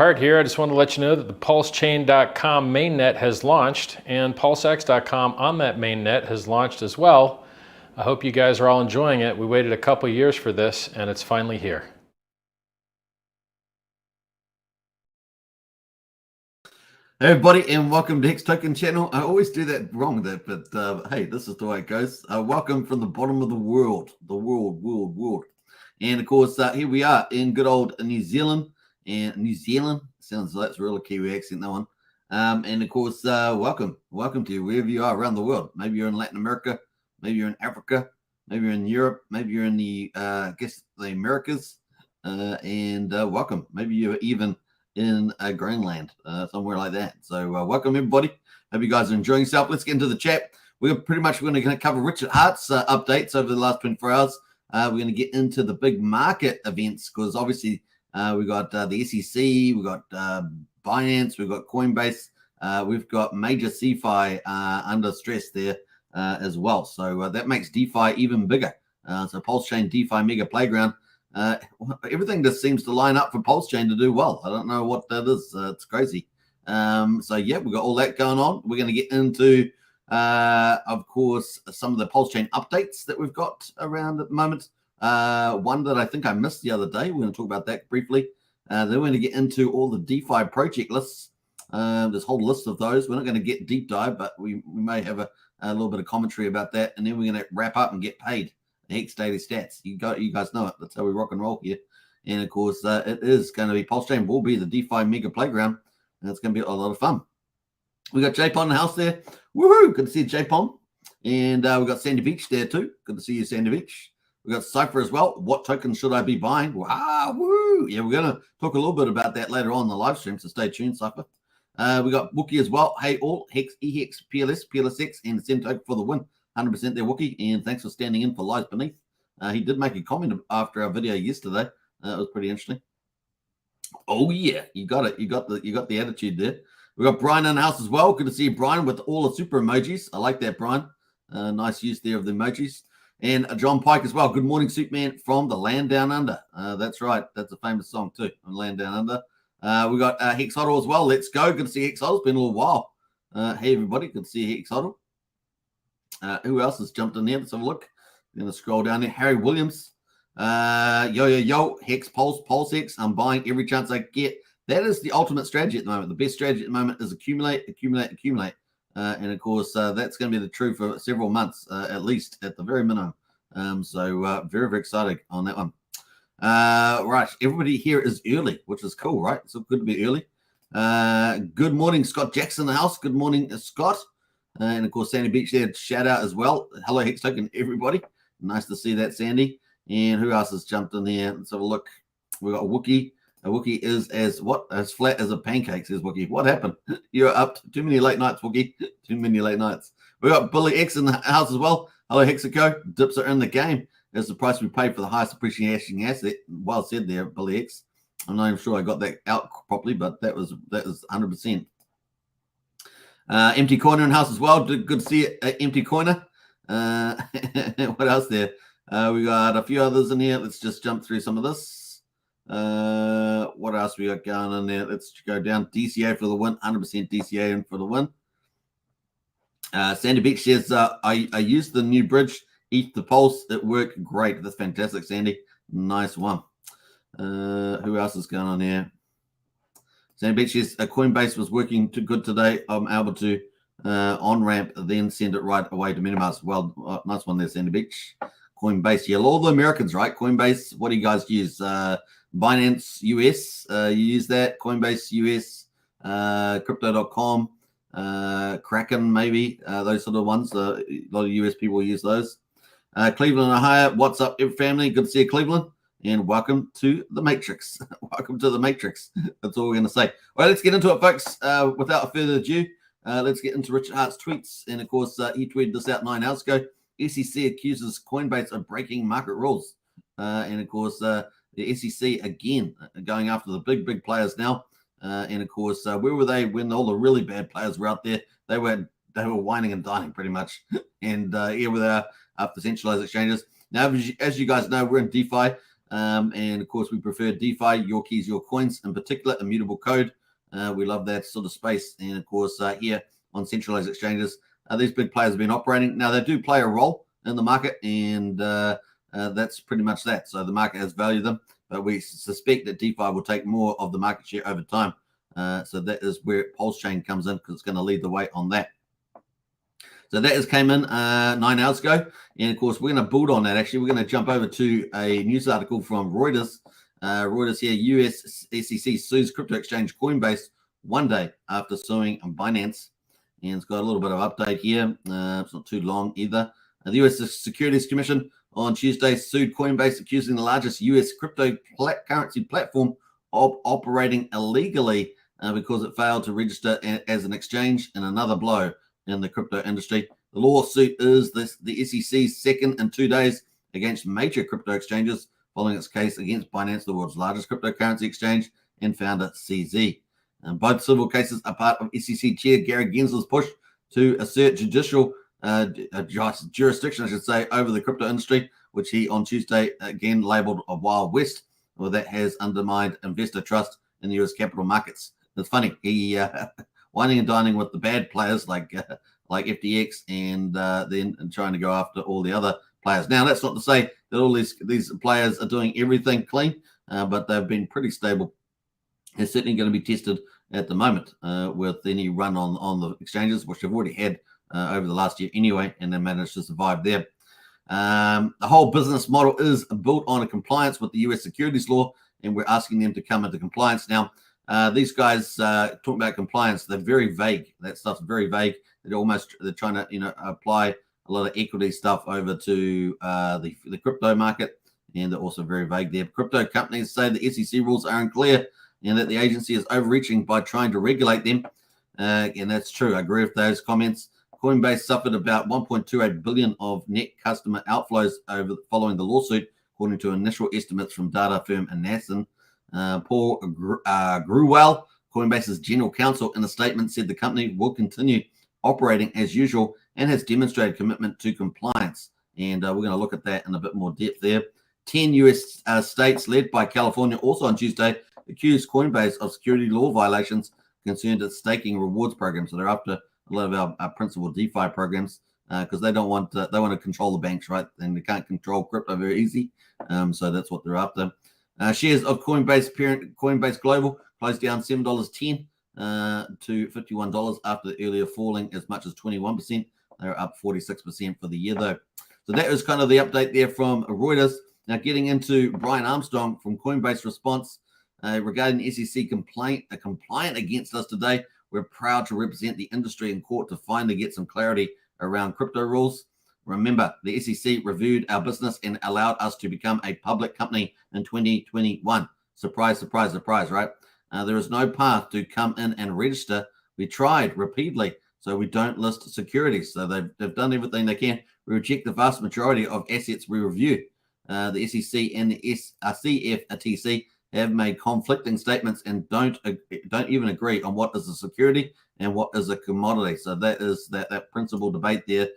Hart here. I just want to let you know that the Pulsechain.com mainnet has launched, and PulseX.com on that mainnet has launched as well. I hope you guys are all enjoying it. We waited a couple years for this, and it's finally here. Hey everybody, and welcome to Hex Token channel. I always do that wrong there, but hey, this is the way it goes. Welcome from the bottom of the world, world. And of course, here we are in good old New Zealand. And New Zealand sounds like it's a real Kiwi accent, that one. And of course, welcome to you wherever you are around the world. Maybe you're in Latin America, maybe you're in Africa, maybe you're in Europe, maybe you're in the I guess the Americas, and welcome. Maybe you're even in Greenland, somewhere like that. So welcome everybody. Hope you guys are enjoying yourself. Let's get into the chat. We're pretty much going to cover Richard Hart's updates over the last 24 hours. We're going to get into the big market events because obviously we got the SEC, we got Binance, we've got Coinbase, we've got major CeFi under stress there as well. So that makes DeFi even bigger. So Pulsechain DeFi Mega Playground. Everything just seems to line up for Pulsechain to do well. I don't know what that is. It's crazy. So yeah, we've got all that going on. We're going to get into, of course, some of the Pulsechain updates that we've got around at the moment. One that I think I missed the other day. We're going to talk about that briefly. Then we're going to get into all the DeFi project lists. There's a whole list of those. We're not going to get deep dive, but we may have a little bit of commentary about that. And then we're going to wrap up and get paid. Hex Daily Stats. You guys know it. That's how we rock and roll here. And of course, it is going to be Pulsechain will be the DeFi Mega Playground, and it's going to be a lot of fun. We got J-Pon in the house there. Woohoo! Good to see you, J-Pon. And we got Sandy Beach there too. Good to see you, Sandy Beach. We got Cypher as well. What token should I be buying? Wow! Woo! Yeah, we're going to talk a little bit about that later on in the live stream. So stay tuned, Cypher. We got Wookie as well. Hey all, Hex, EHEX, PLS, PLSX, and Send token for the win. 100% there, Wookie, and thanks for standing in for Lies Beneath. He did make a comment after our video yesterday. It was pretty interesting. Oh yeah, you got it. You got the attitude there. We got Brian in the house as well. Good to see you, Brian, with all the super emojis. I like that, Brian. Nice use there of the emojis. And John Pike as well. Good morning, Superman from the Land Down Under. That's right. That's a famous song too. Land Down Under. We got Hex Huddle as well. Let's go. Good to see Hex Huddle. It's been a little while. Hey everybody. Good to see Hex Huddle. Who else has jumped in there? Let's have a look. I'm going to scroll down there. Harry Williams. Yo. Hex Pulse Hex. I'm buying every chance I get. That is the ultimate strategy at the moment. The best strategy at the moment is accumulate. And of course, that's going to be the truth for several months, at least at the very minimum. So very, very excited on that one. Right. Everybody here is early, which is cool, right? It's good to be early. Good morning, Scott Jackson in the house. Good morning, Scott. And of course, Sandy Beach there, shout out as well. Hello, Hex Token, everybody. Nice to see that, Sandy. And who else has jumped in there? Let's have a look. We got Wookie. Wookie is as flat as a pancake, says Wookie. What happened? You're up to too many late nights, Wookie. Too many late nights. We got Billy X in the house as well. Hello, Hexico. Dips are in the game. That's the price we paid for the highest appreciation asset. Well said there, Billy X. I'm not even sure I got that out properly, but that was 100%. Empty Corner in house as well. Good to see it, Empty Corner. What else there? We got a few others in here. Let's just jump through some of this. What else we got going on there? Let's go down. DCA for the win. 100% DCA in for the win. Sandy Beach says, I used the new bridge. Eat the Pulse. It worked great. That's fantastic, Sandy. Nice one. Who else is going on here? Sandy Beach says Coinbase was working too good today. I'm able to on-ramp, then send it right away to MetaMask. Well, nice one there, Sandy Beach. Coinbase, yeah, all the Americans, right? Coinbase, what do you guys use? Binance US, you use that. Coinbase US, Crypto.com, Kraken, maybe, those sort of ones. A lot of US people use those. Cleveland, Ohio, what's up, family? Good to see you, Cleveland. And welcome to the Matrix. Welcome to the Matrix. That's all we're going to say. All right, let's get into it, folks. Without further ado, let's get into Richard Hart's tweets. And, of course, he tweeted this out 9 hours ago. SEC accuses Coinbase of breaking market rules. And, of course, the SEC, again, going after the big players now. And, of course, where were they when all the really bad players were out there? They were whining and dining pretty much. And here we are after centralized exchanges. Now, as you guys know, we're in DeFi. And of course, we prefer DeFi, your keys, your coins, in particular, immutable code. We love that sort of space. And of course, here on centralized exchanges, these big players have been operating. Now, they do play a role in the market, and that's pretty much that. So the market has valued them, but we suspect that DeFi will take more of the market share over time. So that is where Pulsechain comes in, because it's going to lead the way on that. So that has came in 9 hours ago. And of course, we're going to build on that. Actually, we're going to jump over to a news article from Reuters. Reuters here, US SEC sues crypto exchange Coinbase 1 day after suing Binance. And it's got a little bit of update here. It's not too long either. The US Securities Commission on Tuesday sued Coinbase, accusing the largest US cryptocurrency platform of operating illegally because it failed to register as an exchange, in another blow in the crypto industry. The lawsuit is the SEC's second in 2 days against major crypto exchanges, following its case against Binance, the world's largest cryptocurrency exchange, and founder CZ. And both civil cases are part of SEC Chair Gary Gensler's push to assert judicial jurisdiction, I should say, over the crypto industry, which he on Tuesday again labeled a Wild West, or that has undermined investor trust in the US capital markets. It's funny, he whining and dining with the bad players like FTX, and then trying to go after all the other players. Now, that's not to say that all these players are doing everything clean, but they've been pretty stable. It's certainly going to be tested at the moment with any run on the exchanges, which they've already had over the last year anyway, and they managed to survive there. The whole business model is built on a compliance with the US securities law, and we're asking them to come into compliance. Now, these guys talk about compliance. They're very vague. That stuff's very vague. They're trying to apply a lot of equity stuff over to the crypto market, and they're also very vague there. Crypto companies say the SEC rules are unclear and that the agency is overreaching by trying to regulate them. And that's true. I agree with those comments. Coinbase suffered about 1.28 billion of net customer outflows following the lawsuit, according to initial estimates from data firm Anason. Paul Grewell, Coinbase's general counsel, in a statement said the company will continue operating as usual and has demonstrated commitment to compliance. And we're going to look at that in a bit more depth there. 10 US states, led by California, also on Tuesday, accused Coinbase of security law violations concerned its staking rewards program. So they're after a lot of our principal DeFi programs because they want to control the banks, right? And they can't control crypto very easy. So that's what they're after. Shares of Coinbase parent Coinbase Global closed down $7.10 to $51 after the earlier falling as much as 21%. They're up 46% for the year, though. So that was kind of the update there from Reuters. Now, getting into Brian Armstrong from Coinbase response regarding the SEC complaint against us today. We're proud to represent the industry in court to finally get some clarity around crypto rules. Remember, the SEC reviewed our business and allowed us to become a public company in 2021. Surprise, surprise, surprise, right? There is no path to come in and register. We tried repeatedly, so we don't list securities. So they've done everything they can. We reject the vast majority of assets we review. The SEC and the CFTC have made conflicting statements and don't even agree on what is a security and what is a commodity. So that is that principal debate there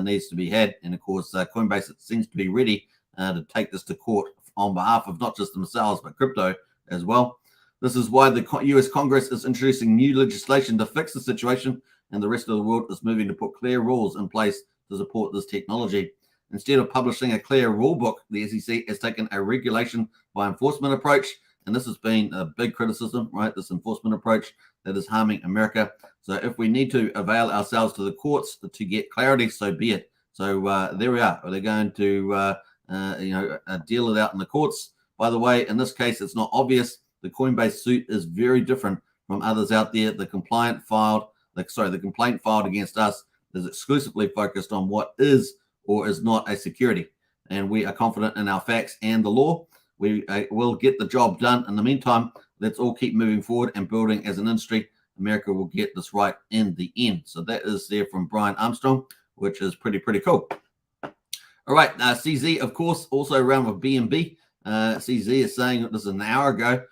needs to be had. And of course, Coinbase seems to be ready to take this to court on behalf of not just themselves, but crypto as well. This is why the US Congress is introducing new legislation to fix the situation, and the rest of the world is moving to put clear rules in place to support this technology. Instead of publishing a clear rule book, the SEC has taken a regulation by enforcement approach, and this has been a big criticism, right? This enforcement approach that is harming America. So if we need to avail ourselves to the courts to get clarity, so be it. So there we are. They're going to deal it out in the courts. By the way, in this case, it's not obvious. The Coinbase suit is very different from others out there. The complaint filed against us is exclusively focused on what is or is not a security. And we are confident in our facts and the law. We will get the job done. In the meantime, let's all keep moving forward and building as an industry. America will get this right in the end. So that is there from Brian Armstrong, which is pretty cool. All right, CZ, of course, also around with BNB. CZ is saying, this is an hour ago,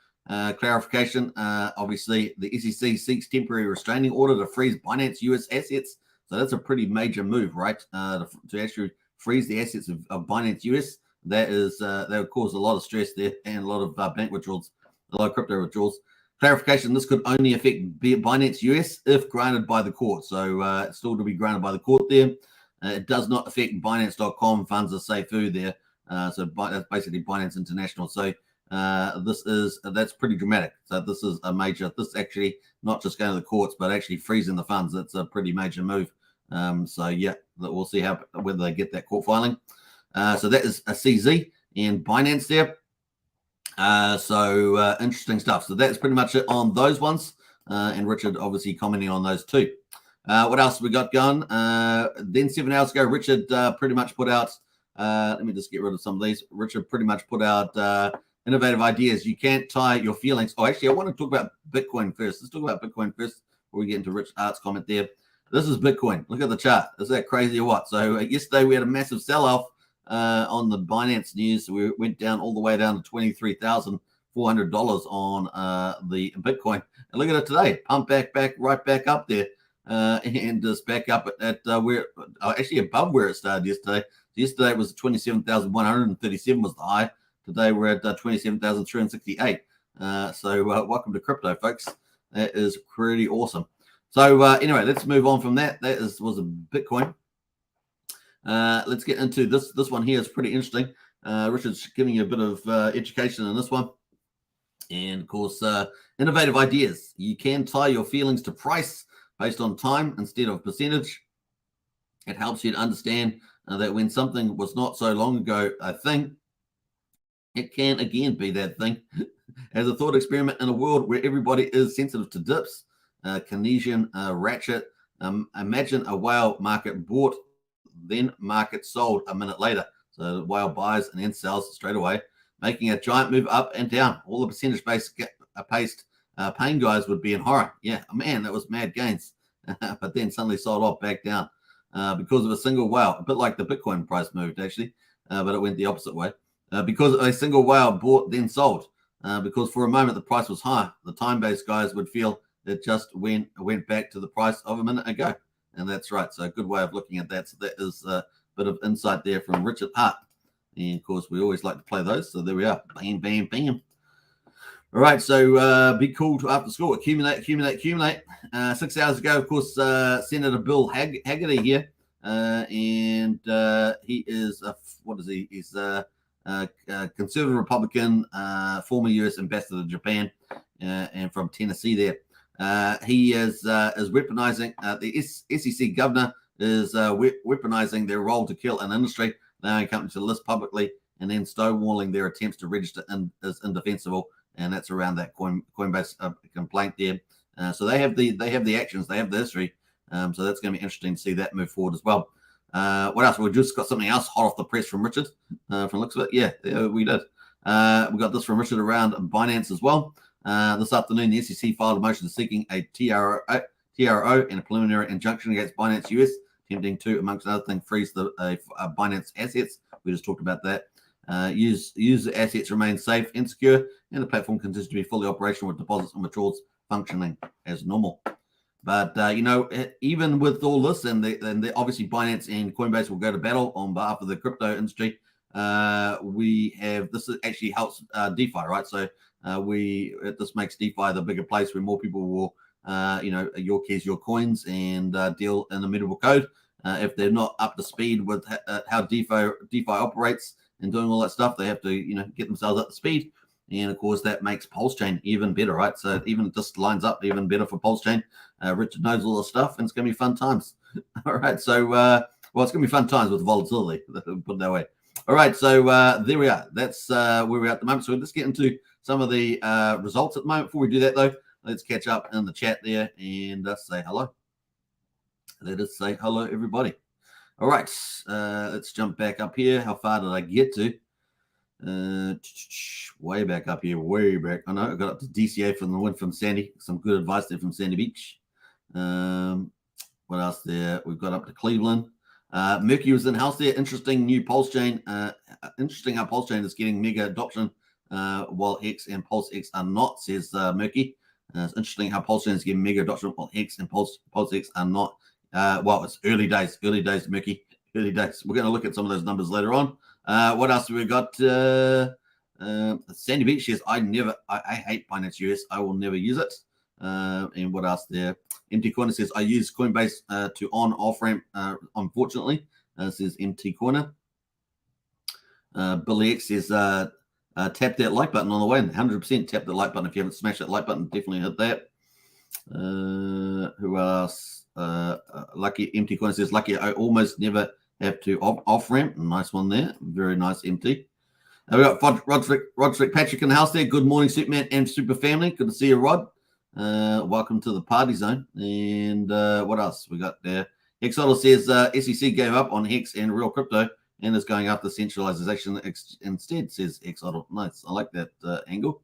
clarification. Obviously, the SEC seeks temporary restraining order to freeze Binance US assets. So that's a pretty major move, right? To actually freeze the assets of Binance US. that would cause a lot of stress there and a lot of bank withdrawals, a lot of crypto withdrawals. Clarification: this could only affect Binance US if granted by the court. So it's still to be granted by the court there. It does not affect Binance.com. Funds are safe through there. So that's basically Binance International. So that's pretty dramatic. So this is a major. This is actually not just going to the courts, but actually freezing the funds. It's a pretty major move. So yeah, we'll see whether they get that court filing. So that is a CZ and Binance there. So interesting stuff. So that's pretty much it on those ones. And Richard obviously commenting on those too. What else we got going? Then 7 hours ago, Richard pretty much put out, let me just get rid of some of these. Richard pretty much put out innovative ideas. You can't tie your feelings. Oh, actually, I want to talk about Bitcoin first. Let's talk about Bitcoin first before we get into Rich Art's comment there. This is Bitcoin. Look at the chart. Is that crazy or what? So yesterday we had a massive sell-off on the Binance news. We went down all the way down to $23,400 on the Bitcoin. And look at it today. Pump back, right back up there. And just back up at where actually above where it started yesterday. Yesterday it was 27,137 was the high. Today we're at 27,368. So welcome to crypto, folks. That is pretty awesome. So anyway, let's move on from that. That was a Bitcoin. Let's get into this. This one here is pretty interesting. Richard's giving you a bit of education in this one. And of course, innovative ideas. You can tie your feelings to price based on time instead of percentage. It helps you to understand that when something was not so long ago a thing, it can again be that thing. As a thought experiment in a world where everybody is sensitive to dips, Keynesian ratchet, imagine a whale market bought, then market sold a minute later. So the whale buys and then sells straight away, making a giant move up and down. All the percentage-based pain guys would be in horror. Yeah, man, that was mad gains. But then suddenly sold off back down because of a single whale. A bit like the Bitcoin price moved, actually, but it went the opposite way. Because a single whale bought, then sold. Because for a moment the price was high. The time-based guys would feel it just went back to the price of a minute ago. And that's right. So a good way of looking at that. So that is a bit of insight there from Richard Hart. And of course, we always like to play those. So there we are. Bam, bam, bam. All right. So be cool to after school. Accumulate. 6 hours ago, of course, Senator Bill Haggerty here. And he is, what is he? He's a conservative Republican, former U.S. ambassador to Japan, and from Tennessee there. He is weaponizing, the SEC governor is weaponizing their role to kill an industry, allowing companies to list publicly and then stonewalling their attempts to register as indefensible. And that's around that Coinbase complaint there. So they have the actions, they have the history. So that's going to be interesting to see that move forward as well. What else? We just got something else hot off the press from Richard. From looks of it, yeah, we did. We got this from Richard around Binance as well. This afternoon, the SEC filed a motion seeking a TRO and a preliminary injunction against Binance US, attempting to, amongst other things, freeze the Binance assets. We just talked about that. User assets remain safe and secure, and the platform continues to be fully operational with deposits and withdrawals functioning as normal. But even with all this, and obviously Binance and Coinbase will go to battle on behalf of the crypto industry. This actually helps DeFi, right? So this makes DeFi the bigger place where more people will, your keys, your coins, and deal in immutable code. If they're not up to speed with how DeFi operates and doing all that stuff, they have to get themselves up to speed. And of course, that makes Pulsechain even better, right? So even it just lines up even better for Pulsechain. Richard knows all the stuff, and it's going to be fun times. All right, so it's going to be fun times with volatility. Put it that way. All right, so there we are. That's where we're at the moment. So let's get into some of the results at the moment. Before we do that, though, let's catch up in the chat there and say hello. Let us say hello, everybody. All right, let's jump back up here. How far did I get to? Way back up here, way back. I know I got up to DCA from the win from Sandy. Some good advice there from Sandy Beach. What else there? We've got up to Cleveland. Merky was in house there. Interesting new Pulsechain. Interesting how Pulsechain is getting mega adoption while Hex and PulseX are not, says Merky. It's interesting how Pulsechain is getting mega adoption while Hex and PulseX are not. It's early days, Merky. Early days. We're going to look at some of those numbers later on. What else have we got? Sandy Beach says, I hate Binance US. I will never use it. And what else there? MT Corner says, I use Coinbase to on-off ramp, unfortunately, says MT Corner. Billy X says, tap that like button on the way. 100% tap the like button. If you haven't smashed that like button, definitely hit that. Who else? Lucky MT Corner says, lucky I almost never have to off ramp. Nice one there. Very nice, MT. We got Roderick Patrick in the house there. Good morning, Superman and Super Family. Good to see you, Rod. Welcome to the party zone. And what else we got there? Hex says SEC gave up on Hex and real crypto and is going after centralization instead, says Hex. Nice. I like that angle.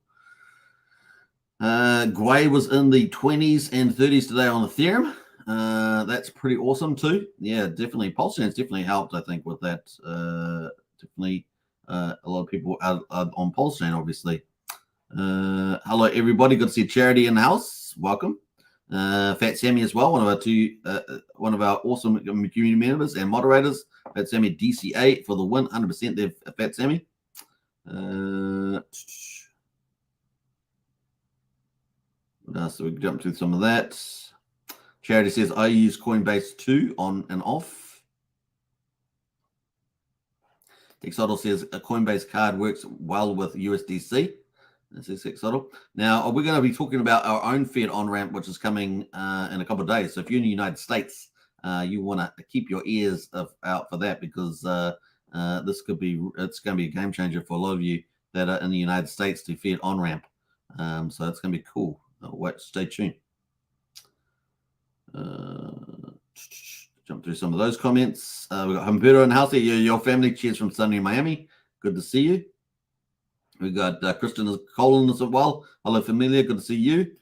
Gwei was in the 20s and 30s today on Ethereum. That's pretty awesome too. Yeah, definitely. Pulsechain's definitely helped, I think, with that. Definitely a lot of people out on Pulsechain, obviously. Hello, everybody. Good to see Charity in the house. Welcome. Fat Sammy as well, one of our awesome community members and moderators. Fat Sammy DCA for the win, 100% there, Fat Sammy. So we can jump through some of that. Charity says, I use Coinbase too, on and off. Exodal says, a Coinbase card works well with USDC. This is Exodal. Now, we're going to be talking about our own Fiat on-ramp, which is coming in a couple of days. So if you're in the United States, you want to keep your ears out for that, because it's going to be a game changer for a lot of you that are in the United States to Fiat on-ramp. So it's going to be cool. Stay tuned. Jump through some of those comments. We got Humberto in the house here. Your family. Cheers from sunny Miami. Good to see you. We got Kristen Colin as well. Hello, familia. Good to see you.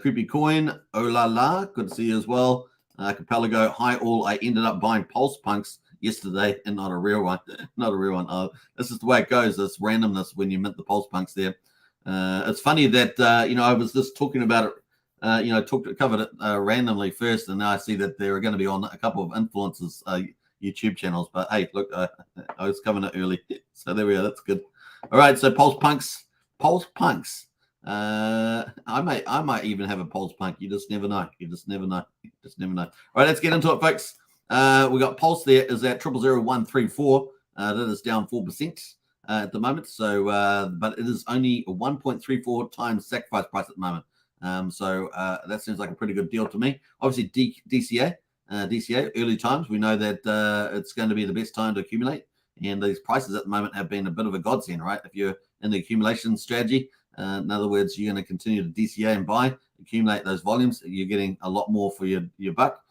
Creepy Coin. Oh la la. Good to see you as well. Capelago. Hi all. I ended up buying Pulse Punks yesterday and not a real one. Not a real one. This is the way it goes. It's randomness when you mint the Pulse Punks there. It's funny that I was just talking about it. Covered it randomly first, and now I see that they're going to be on a couple of influencers' YouTube channels. But hey, look, I was covering it early, so there we are. That's good. All right, so Pulse Punks. I might even have a Pulse Punk. You just never know. All right, let's get into it, folks. We got Pulse there is at 000134. That is down 4%. At the moment, so but it is only 1.34 times sacrifice price at the moment. So that seems like a pretty good deal to me. Obviously, DCA, early times, we know that it's going to be the best time to accumulate, and these prices at the moment have been a bit of a godsend, right? If you're in the accumulation strategy, in other words, you're going to continue to DCA and accumulate those volumes. You're getting a lot more for your buck.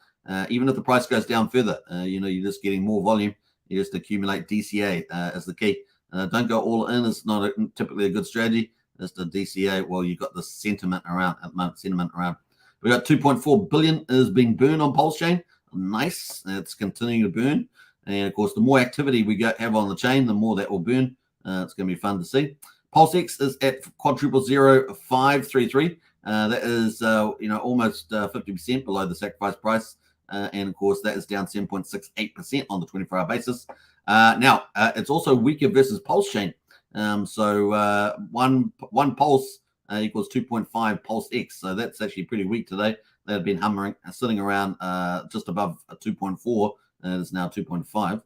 Even if the price goes down further, you're just getting more volume. You just accumulate DCA as the key. Don't go all in. It's not typically a good strategy. It's the DCA. Well, you've got the sentiment around at the moment. We got 2.4 billion is being burned on Pulsechain. Nice. It's continuing to burn. And of course, the more activity we have on the chain, the more that will burn. It's going to be fun to see. PulseX is at quadruple 0533. That is almost 50% below the sacrifice price. And of course, that is down 7.68% on the 24-hour basis. Now, it's also weaker versus Pulsechain. So one Pulse equals 2.5 Pulse X. So that's actually pretty weak today. They have been sitting around just above 2.4. It is now 2.5.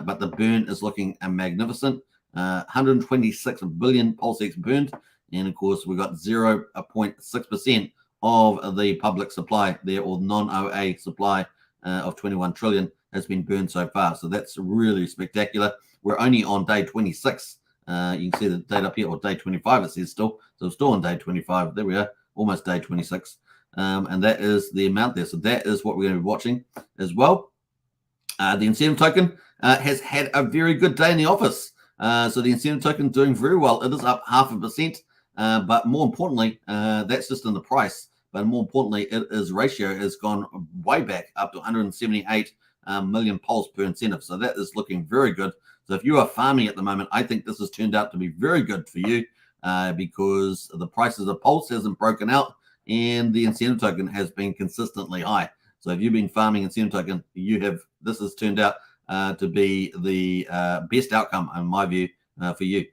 But the burn is looking magnificent. 126 billion Pulse X burned. And of course, we've got 0.6% of the public supply there, or non-OA supply of 21 trillion has been burned so far. So that's really spectacular. We're only on day 26. You can see the date up here, or day 25 it says still. So it's still on day 25. There we are, almost day 26. And that is the amount there. So that is what we're going to be watching as well. The incentive token has had a very good day in the office. So the incentive token doing very well. It is up 0.5%. But more importantly, that's just in the price. But more importantly, its ratio has gone way back up to 178 million pulse per incentive. So that is looking very good. So if you are farming at the moment, I think this has turned out to be very good for you because the prices of pulse hasn't broken out and the incentive token has been consistently high. So if you've been farming incentive token, this has turned out to be the best outcome, in my view, for you.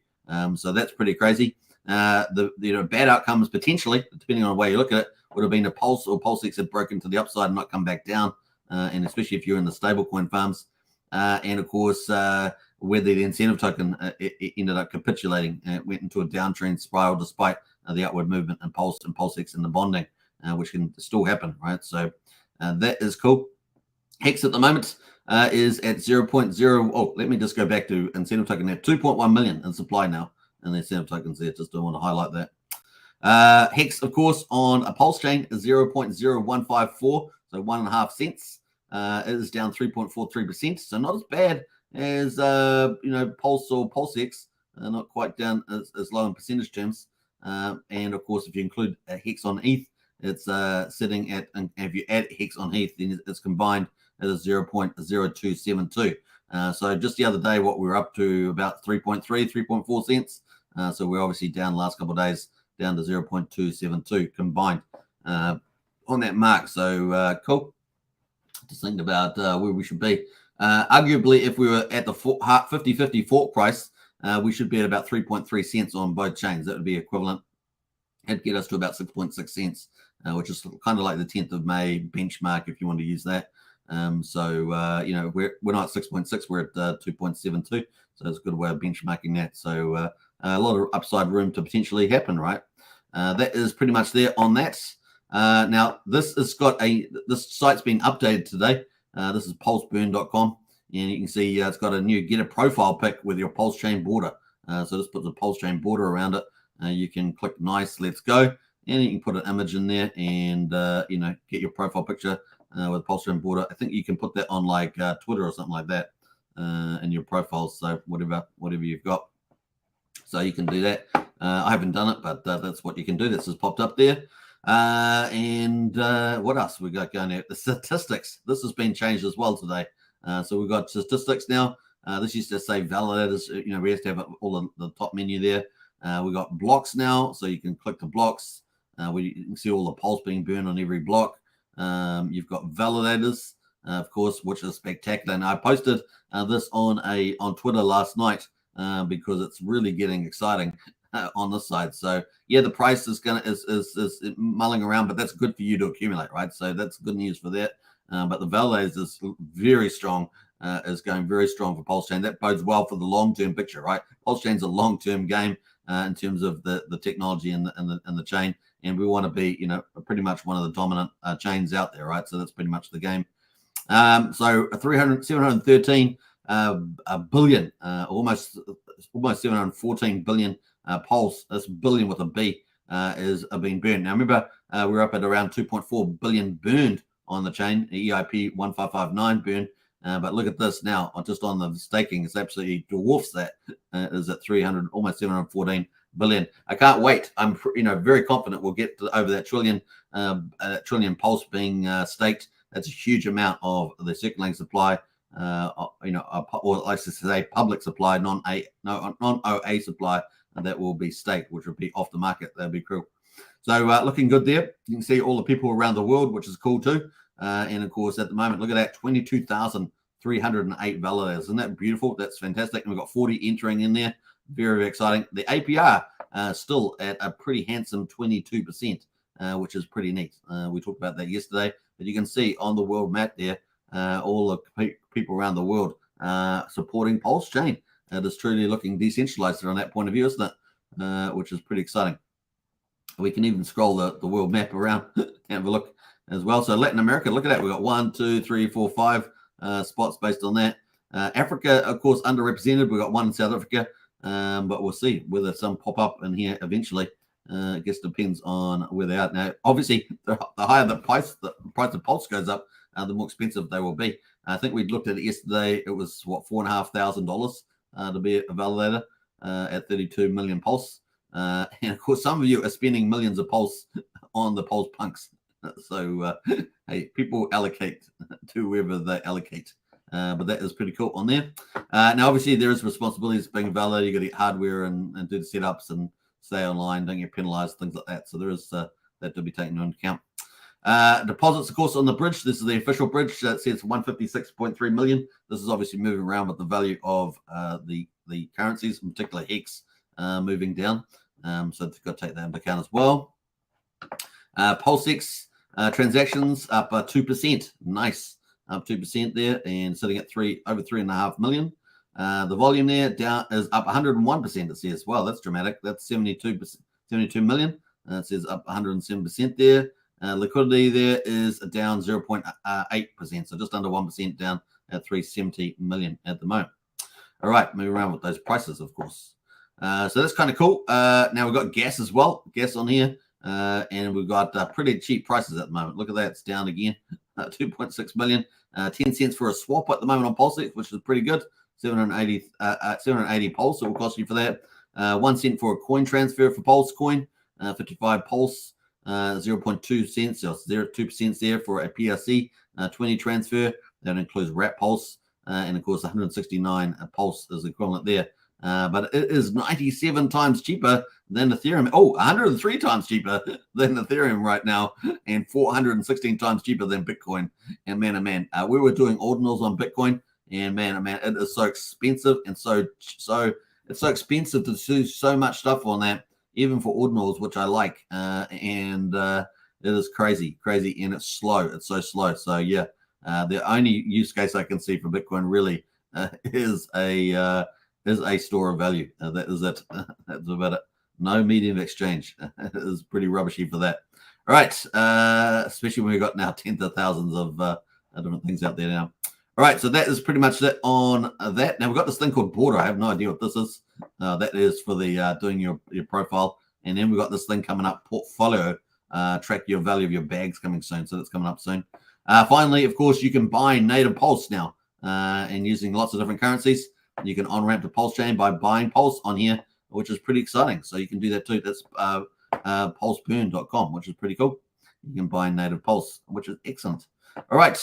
So that's pretty crazy. The bad outcomes potentially, depending on the way you look at it, would have been a Pulse or PulseX had broken to the upside and not come back down, and especially if you're in the stablecoin farms, and of course where the incentive token it ended up capitulating. It went into a downtrend spiral despite the upward movement in Pulse and PulseX in the bonding, which can still happen, right? So that is cool. Hex at the moment is at 0.0. Oh, let me just go back to incentive token there. 2.1 million in supply now, and the incentive tokens there. Just don't want to highlight that. Hex, of course, on a Pulse chain is 0.0154, so 1.5 cents. It is down 3.43%, so not as bad as Pulse or PulseX. Not quite down as low in percentage terms. And of course, if you include Hex on ETH, it's sitting at, and if you add Hex on ETH, then it's combined at a 0.0272. So just the other day, what we were up to about 3.4 cents. So we're obviously down the last couple of days, down to 0.272 combined on that mark. So cool. Just think about where we should be. Arguably, if we were at the 50-50 fork price, we should be at about 3.3 cents on both chains. That would be equivalent. It'd get us to about 6.6 cents, which is kind of like the 10th of May benchmark, if you want to use that. So we're not at 6.6, we're at 2.72. So it's a good way of benchmarking that. So a lot of upside room to potentially happen, right? That is pretty much there on that. Now this site's been updated today. This is pulseburn.com, and you can see it's got a new get a profile pic with your Pulse chain border. So this puts a Pulse chain border around it. You can click nice, let's go, and you can put an image in there and get your profile picture with a Pulse chain border. I think you can put that on like Twitter or something like that in your profiles. So whatever you've got, so you can do that. I haven't done it, but that's what you can do. This has popped up there. And what else we got going there? The statistics. This has been changed as well today. So we've got statistics now. This used to say validators. We used to have all the top menu there. We got blocks now, so you can click the blocks. You can see all the pulse being burned on every block. You've got validators, of course, which is spectacular. And I posted this on Twitter last night because it's really getting exciting on this side. So yeah, the price is mulling around, but that's good for you to accumulate, right? So that's good news for that. But the validators is very strong. Is going very strong for Pulse Chain. That bodes well for the long-term picture, right? Pulse Chain's a long-term game in terms of the technology and the chain, and we want to be, pretty much one of the dominant chains out there, right? So that's pretty much the game. So 713 billion, almost 714 billion Pulse. That's billion with a B is being burned. Now remember, we're up at around 2.4 billion burned on the chain. EIP 1559 burned. But look at this now, just on the staking, it's absolutely dwarfs that. Is at 300, almost 714 billion. I can't wait. I'm, very confident we'll get to over that trillion Pulse being staked. That's a huge amount of the circulating supply, or like to say public supply, non-OA supply that will be staked, which will be off the market. That'd be cool. So looking good there. You can see all the people around the world, which is cool too. And of course, at the moment, look at that, 22,308 validators. Isn't that beautiful? That's fantastic. And we've got 40 entering in there. Very, very exciting. The APR still at a pretty handsome 22%, which is pretty neat. We talked about that yesterday. But you can see on the world map there, all the people around the world supporting Pulse Chain. It is truly looking decentralized from that point of view, isn't it? Which is pretty exciting. We can even scroll the world map around and have a look as well. So Latin America, look at that. We've got 1, 2, 3, 4, 5 spots based on that. Africa, of course, underrepresented. We've got 1 in South Africa, but we'll see whether some pop up in here eventually. I guess depends on where they are. Now, obviously, the higher the price of Pulse goes up, the more expensive they will be. I think we looked at it yesterday. It was, $4,500 to be a validator at 32 million Pulse. And of course, some of you are spending millions of Pulse on the Pulse punks. So, hey, people allocate to wherever they allocate. But that is pretty cool on there. Now, obviously, there is responsibilities being validated. You got to get hardware and do the setups and stay online, don't get penalized, things like that. So there is that to be taken into account. Deposits, of course, on the bridge. This is the official bridge that says 156.3 million. This is obviously moving around with the value of the currencies, in particular Hex, moving down. So you've got to take that into account as well. Pulsex transactions up 2%. Nice. Up 2% there and sitting at over 3.5 million. The volume there down is up 101%. It says, well, that's dramatic. That's 72 million. It says up 107% there. Liquidity there is down 0.8%, so just under 1% down at 370 million at the moment. All right, moving around with those prices, of course. So that's kind of cool. Now we've got gas as well, gas on here, and we've got pretty cheap prices at the moment. Look at that, it's down again, 2.6 million. 10 cents for a swap at the moment on Pulsex, which is pretty good. 780 Pulse, it will cost you for that. 1 cent for a coin transfer for Pulse coin, 55 Pulse. 0.2 cents or 0.2% there for a PRC 20 transfer. That includes wrap Pulse, and of course 169 Pulse is equivalent there. But it is 97 times cheaper than Ethereum. 103 times cheaper than Ethereum right now, and 416 times cheaper than Bitcoin. And man, we were doing ordinals on Bitcoin, and man, it is so expensive, and so it's so expensive to do so much stuff on that. Even for ordinals, which I like, and it is crazy, and it's slow. It's so slow. So yeah, the only use case I can see for Bitcoin really is a store of value. That is it. That's about it. No medium of exchange. It is pretty rubbishy for that. All right, especially when we've got now tens of thousands of different things out there now. All right, so that is pretty much it on that. Now we've got this thing called Border. I have no idea what this is. That is for the doing your profile. And then we've got this thing coming up, Portfolio. Track your value of your bags coming soon. So that's coming up soon. Finally, of course, you can buy native Pulse now. And using lots of different currencies. You can on-ramp to Pulsechain by buying Pulse on here, which is pretty exciting. So you can do that too. That's pulseburn.com, which is pretty cool. You can buy native Pulse, which is excellent. All right.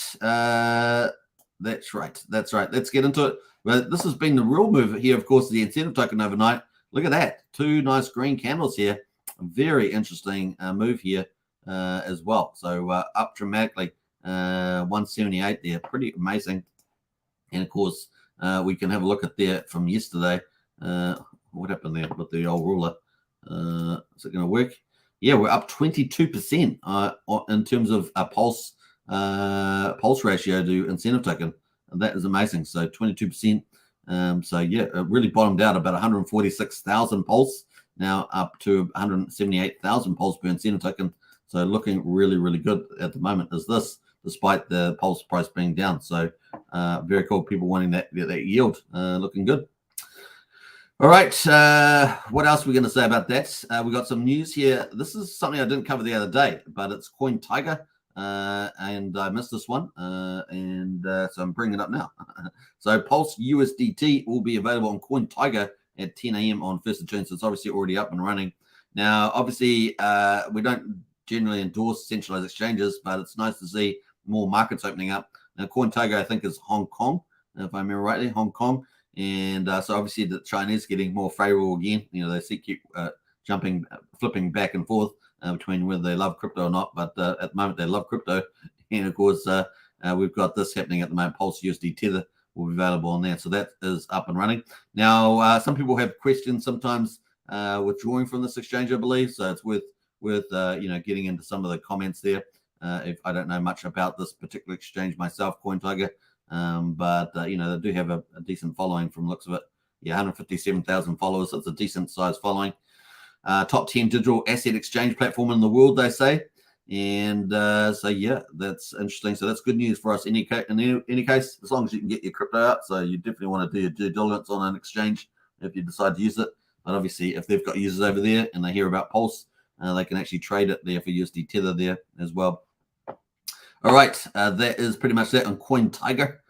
That's right. Let's get into it. Well, this has been the real move here, of course, the incentive token overnight. Look at that. 2 nice green candles here. Very interesting move here as well. So up dramatically, 178 there. Pretty amazing. And, of course, we can have a look at there from yesterday. What happened there with the old ruler? Is it going to work? Yeah, we're up 22% in terms of a pulse ratio to incentive token. And that is amazing. So 22%. So yeah, it really bottomed out about 146,000 pulse, now up to 178,000 pulse per incentive token. So looking really, really good at the moment is this, despite the pulse price being down. So very cool. People wanting that yield, looking good. All right. What else are we going to say about that? We got some news here. This is something I didn't cover the other day, but it's Coin Tiger. And I missed this one, so I'm bringing it up now. So Pulse USDT will be available on Coin Tiger at 10 a.m. on 1st of June, so it's obviously already up and running. Now, obviously, we don't generally endorse centralized exchanges, but it's nice to see more markets opening up. Now, Coin Tiger, I think, is Hong Kong, if I remember rightly, Hong Kong. And so obviously the Chinese getting more favorable again. You know, they keep flipping back and forth between whether they love crypto or not. But at the moment, they love crypto. And of course, we've got this happening at the moment. Pulse USD Tether will be available on there. So that is up and running. Now, some people have questions sometimes withdrawing from this exchange, I believe. So it's worth getting into some of the comments there. If I don't know much about this particular exchange myself, Coin Tiger. But they do have a decent following from the looks of it. Yeah, 157,000 followers. That's a decent size following. Top 10 digital asset exchange platform in the world, they say. And so, yeah, that's interesting. So that's good news for us in any case, as long as you can get your crypto out. So you definitely want to do your due diligence on an exchange if you decide to use it. But obviously, if they've got users over there and they hear about Pulse, they can actually trade it there for USD Tether there as well. All right, that is pretty much that on Coin Tiger.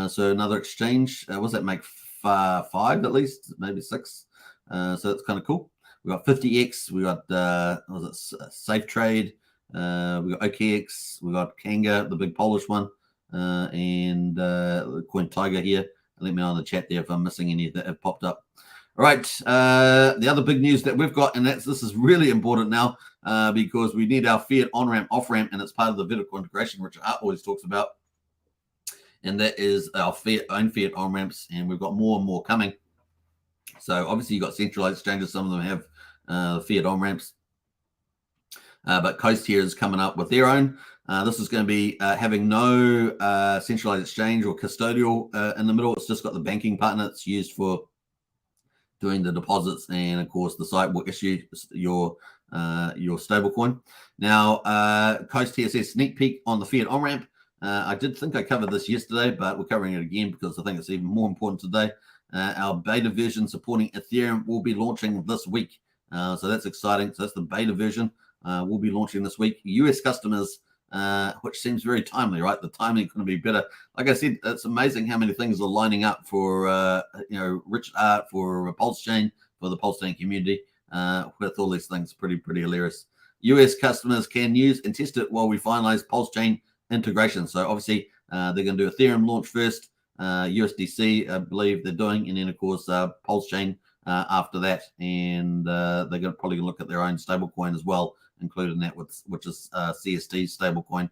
So another exchange. What does that make? 5 at least, maybe 6. So that's kind of cool. We got 50X. We got Safe Trade. We got OKX. We got Kanga, the big Polish one, and Coin Tiger here. Let me know in the chat there if I'm missing any that have popped up. All right. The other big news that we've got, and this is really important now. because we need our Fiat on-ramp, off-ramp, and it's part of the vertical integration, which Art always talks about. And that is our own Fiat on-ramps, and we've got more and more coming. So obviously you've got centralized exchanges. Some of them have Fiat on-ramps. But Coast here is coming up with their own. This is going to be having no centralized exchange or custodial in the middle. It's just got the banking partner. It's used for doing the deposits, and of course the site will issue your stablecoin. Now, Coast here says sneak peek on the Fiat on-ramp. I did think I covered this yesterday, but we're covering it again because I think it's even more important today. Our beta version supporting Ethereum will be launching this week. So that's exciting. So that's the beta version. We'll be launching this week. US customers, which seems very timely, right? The timing couldn't be better. Like I said, it's amazing how many things are lining up for Richard Art, for Pulsechain, for the Pulsechain community, with all these things. Pretty hilarious. US customers can use and test it while we finalize Pulsechain integration. So obviously they're going to do Ethereum launch first, USDC I believe they're doing, and then of course Pulsechain after that, and they're going to probably look at their own stablecoin as well, including that, which is CST stablecoin.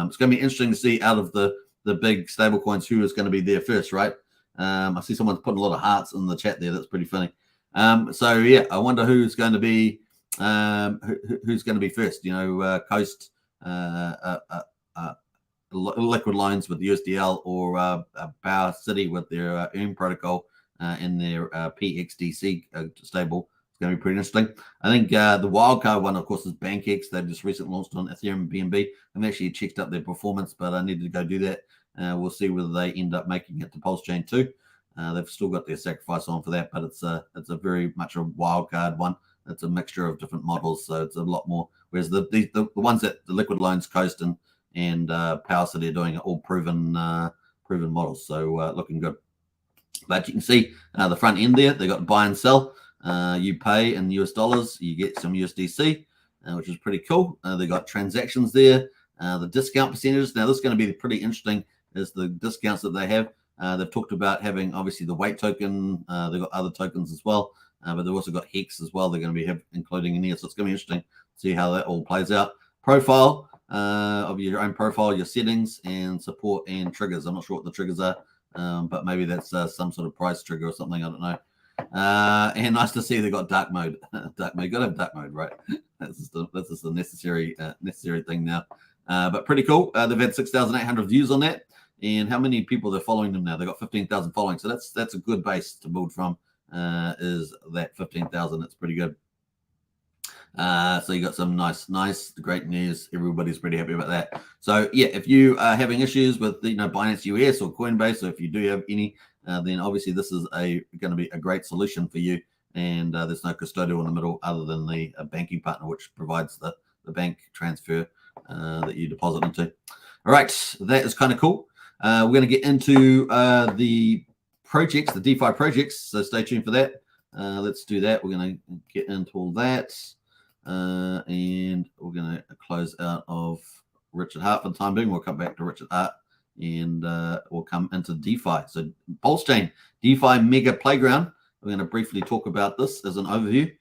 It's going to be interesting to see out of the big stablecoins who is going to be there first, right? I see someone's putting a lot of hearts in the chat there. That's pretty funny. So yeah, I wonder who's going to be first. Coast, Liquid Loans with USDL, or Power City with their ERM protocol and their PXDC stable. It's going to be pretty interesting. I think the wildcard one, of course, is BankX. They just recently launched on Ethereum and BNB. I've actually checked up their performance, but I needed to go do that. We'll see whether they end up making it to Pulsechain too. They've still got their sacrifice on for that, but it's a very much a wildcard one. It's a mixture of different models, so it's a lot more. Whereas the ones that the Liquid Loans, Coast, and Power City are doing are all proven models, so looking good. But you can see the front end there. They got buy and sell. You pay in US dollars, you get some USDC, which is pretty cool. They got transactions there. The discount percentages. Now this is going to be pretty interesting. Is the discounts that they have. They've talked about having obviously the weight token. They've got other tokens as well, but they've also got Hex as well. They're going to be including in here, so it's going to be interesting to see how that all plays out. Profile of your own profile, your settings, and support and triggers. I'm not sure what the triggers are, but maybe that's some sort of price trigger or something. I don't know. And nice to see they got dark mode. Dark mode. You got to have dark mode, right? That's just the necessary thing now. But pretty cool. They've had 6,800 views on that. And how many people they're following them now? They've got 15,000 following. So that's a good base to build from, is that 15,000. That's pretty good. So you got some nice, great news. Everybody's pretty happy about that. So yeah, if you are having issues with Binance US or Coinbase, or if you do have any, then obviously this is going to be a great solution for you. And there's no custodial in the middle other than the banking partner, which provides the bank transfer that you deposit into. All right, that is kind of cool. We're going to get into the projects, the DeFi projects. So stay tuned for that. Let's do that. We're going to get into all that. And we're going to close out of Richard Hart for the time being. We'll come back to Richard Hart, and we'll come into DeFi. So Pulsechain DeFi Mega Playground. We're going to briefly talk about this as an overview,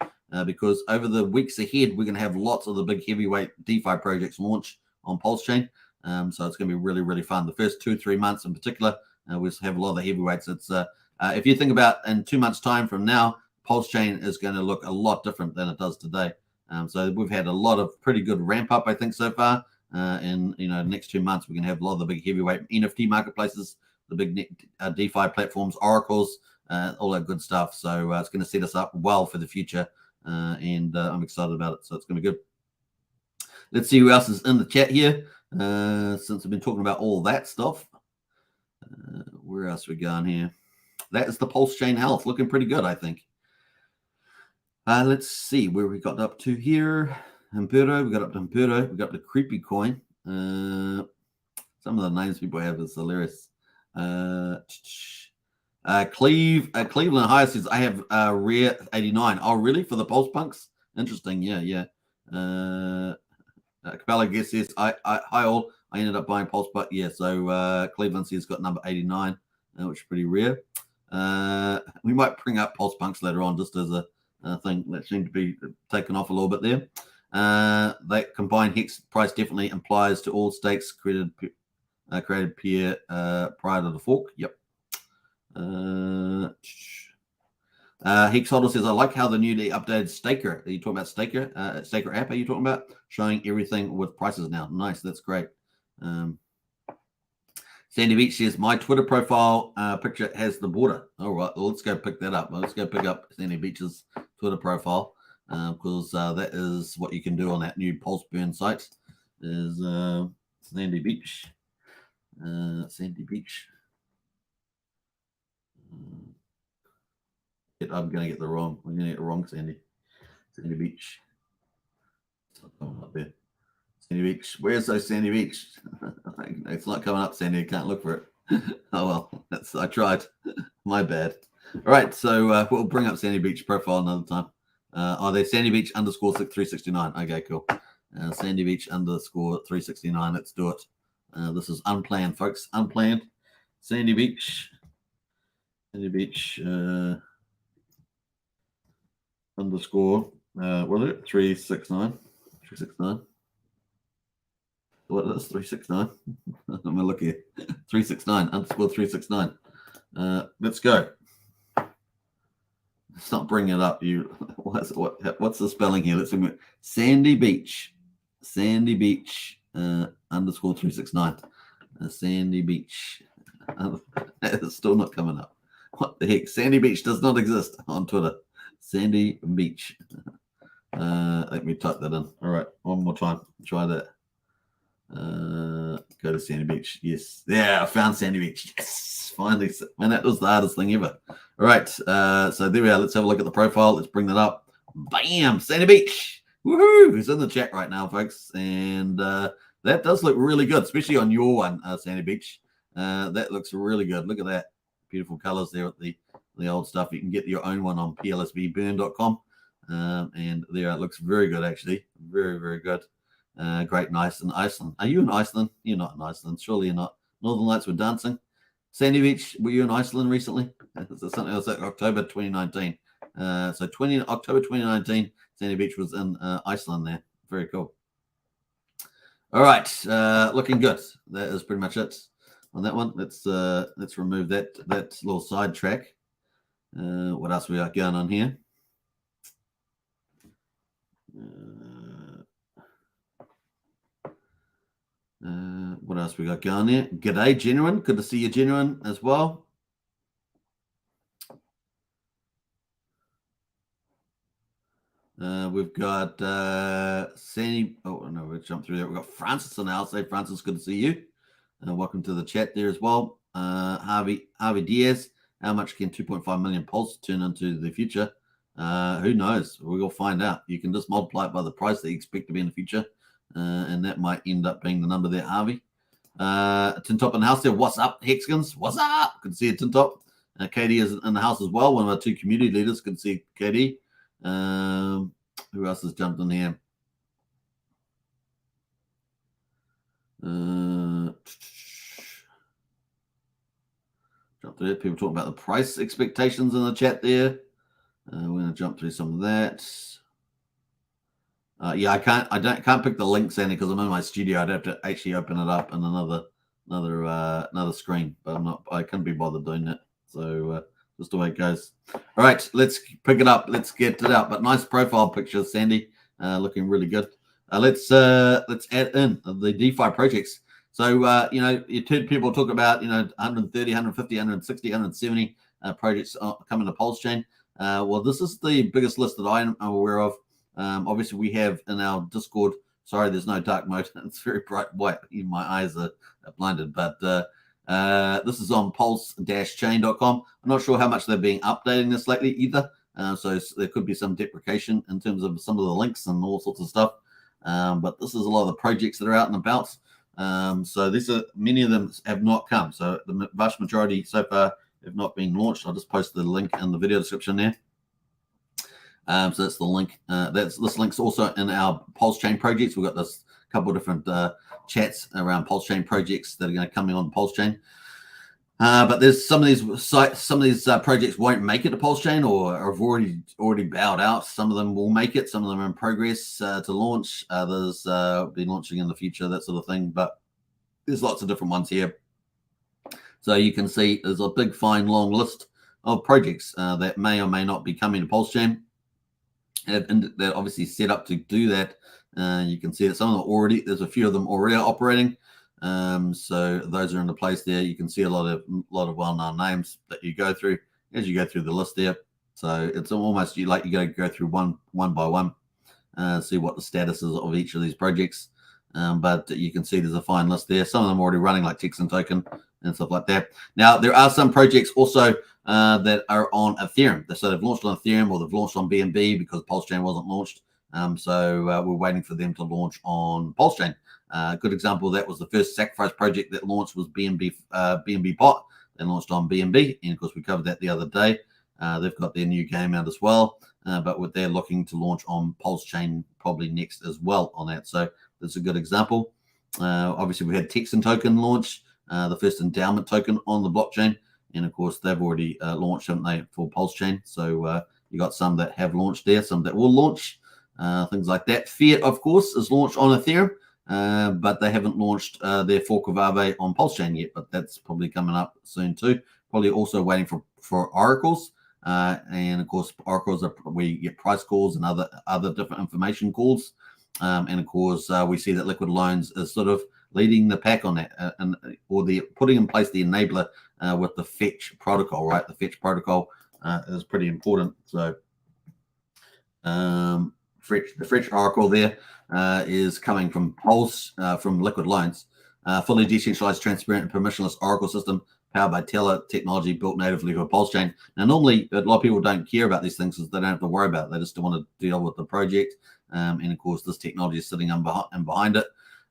because over the weeks ahead, we're going to have lots of the big heavyweight DeFi projects launch on Pulsechain. So it's going to be really, really fun. The first 2-3 months in particular, we'll have a lot of the heavyweights. It's if you think about in 2 months' time from now, Pulsechain is going to look a lot different than it does today. So we've had a lot of pretty good ramp up, I think, so far. And next 2 months, we're going to have a lot of the big heavyweight NFT marketplaces, the big DeFi platforms, oracles, all that good stuff. So it's going to set us up well for the future, and I'm excited about it. So it's going to be good. Let's see who else is in the chat here. Since I've been talking about all that stuff, where else are we going here? That is the Pulsechain Health, looking pretty good, I think. Let's see where we got up to here. Humberto, we got up to Humberto. We got up to Creepy Coin. Some of the names people have is hilarious. Cleveland High says, I have Rare 89. Oh, really? For the Pulse Punks? Interesting. Yeah. Capella guess says, hi all. I ended up buying Pulse, but yeah. So Cleveland says got number 89, which is pretty rare. We might bring up Pulse Punks later on, just as a thing that seemed to be taken off a little bit there. That combined hex price definitely applies to all stakes created prior to the fork. Yep. Hex Holder says, I like how the newly updated Staker. Are you talking about Staker? Staker app? Are you talking about showing everything with prices now? Nice, that's great. Sandy Beach says, my Twitter profile picture has the border. All right, well, let's go pick that up. Let's go pick up Sandy Beach's Twitter profile because that is what you can do on that new Pulse Burn site. Is Sandy Beach. Sandy Beach. I'm going to get the wrong. I'm going to get it wrong, Sandy. Sandy Beach. It's not coming up there. Sandy Beach. Where's those Sandy Beach? It's not coming up, Sandy. I can't look for it. Oh, well. I tried. My bad. All right. So we'll bring up Sandy Beach profile another time. Are they Sandy Beach _ 369? Okay, cool. Sandy Beach _ 369. Let's do it. This is unplanned, folks. Unplanned. Sandy Beach. Sandy Beach _ what is it? 369. 369. What is 369? I'm gonna look here. 369 _ 369. Let's go. It's not bringing it up. What's the spelling here? Let's see. Sandy Beach. Sandy Beach _ 369. Sandy Beach. It's still not coming up. What the heck? Sandy Beach does not exist on Twitter. Sandy Beach. Let me type that in. All right, one more time. Try that. Go to Sandy Beach. Yes. Yeah, I found Sandy Beach. Yes. Finally. Man, that was the hardest thing ever. All right. So there we are. Let's have a look at the profile. Let's bring that up. Bam! Sandy Beach. Woohoo! It's in the chat right now, folks. And that does look really good, especially on your one, Sandy Beach. That looks really good. Look at that. Beautiful colors there at the old stuff. You can get your own one on plsvburn.com. And there it looks very good, actually. Very, very good. Great, nice in Iceland. Are you in Iceland? You're not in Iceland. Surely you're not. Northern Lights were dancing. Sandy Beach, were you in Iceland recently? Something else like October 2019. So October 2019, Sandy Beach was in Iceland there. Very cool. All right, looking good. That is pretty much it on that one. Let's remove that little side track. What else we got going on here? What else we got going there? G'day, Genuine. Good to see you, Genuine, as well. We've got Sandy. Oh, no, we'll jump through there. We've got Francis in the house. Hey, Francis, good to see you. Welcome to the chat there as well. Harvey Diaz. How much can 2.5 million pulse turn into the future? Who knows? We'll find out. You can just multiply it by the price that you expect to be in the future. And that might end up being the number there, Harvey. Tintop in the house there. What's up, Hexkins? What's up? Good to see you, Tintop. Katie is in the house as well. One of our two community leaders. Good to see Katie. Who else has jumped in here? Jump through it. People talking about the price expectations in the chat there. We're going to jump through some of that. Yeah, I can't pick the links in because I'm in my studio. I'd have to actually open it up in another screen, but I can't be bothered doing that. So just the way it goes. All right, let's pick it up. Let's get it out. But nice profile picture, Sandy. Looking really good. Let's add in the DeFi projects. So you've heard people talk about 130, 150, 160, 170 projects coming to Pulsechain. Well, this is the biggest list that I'm aware of. Obviously, we have in our Discord. Sorry, there's no dark mode. It's very bright white. My eyes are blinded. But this is on pulse-chain.com. I'm not sure how much they're being updating this lately either. So there could be some deprecation in terms of some of the links and all sorts of stuff. But this is a lot of the projects that are out and about. So many of them have not come. So the vast majority so far have not been launched. I'll just post the link in the video description there. So that's the link. This link's also in our Pulsechain projects. We've got this couple of different chats around Pulsechain projects that are going to come in on Pulsechain. But there's some of these sites, some of these projects won't make it to Pulsechain or have already bowed out. Some of them will make it. Some of them are in progress to launch. Others be launching in the future, that sort of thing. But there's lots of different ones here. So you can see there's a big, fine, long list of projects that may or may not be coming to Pulsechain. And they're obviously set up to do that. You can see that some of them already, there's a few of them already operating. So those are in the place there. You can see a lot of well-known names that you go through as you go through the list there. So it's almost you got to go through one by one, see what the status is of each of these projects. But you can see there's a fine list there. Some of them already running, like Hex Token and stuff like that. Now there are some projects also that are on Ethereum. So they've launched on Ethereum or they've launched on BNB because Pulsechain wasn't launched. So we're waiting for them to launch on Pulsechain. A good example of that was the first Sacrifice project that launched was BNB Pot. They launched on BNB, and of course we covered that the other day. They've got their new game out as well, but they're looking to launch on Pulsechain probably next as well on that. So that's a good example. Obviously, we had Hex Token launch, the first endowment token on the blockchain, and of course they've already launched, haven't they, for Pulsechain? So you got some that have launched there, some that will launch, things like that. Fiat, of course, is launched on Ethereum. But they haven't launched their fork of Aave on Pulsechain yet, but that's probably coming up soon too. Probably also waiting for oracles, and of course oracles are where you get price calls and other different information calls, and of course we see that Liquid Loans is sort of leading the pack on that, or the putting in place the enabler with the Fetch protocol, right? The Fetch protocol is pretty important. So the Fetch oracle there is coming from Pulse, from Liquid Loans, fully decentralized, transparent, and permissionless oracle system powered by Teller technology built natively for Pulsechain. Now, normally, a lot of people don't care about these things because they don't have to worry about it. They just want to deal with the project. And of course, this technology is sitting behind it.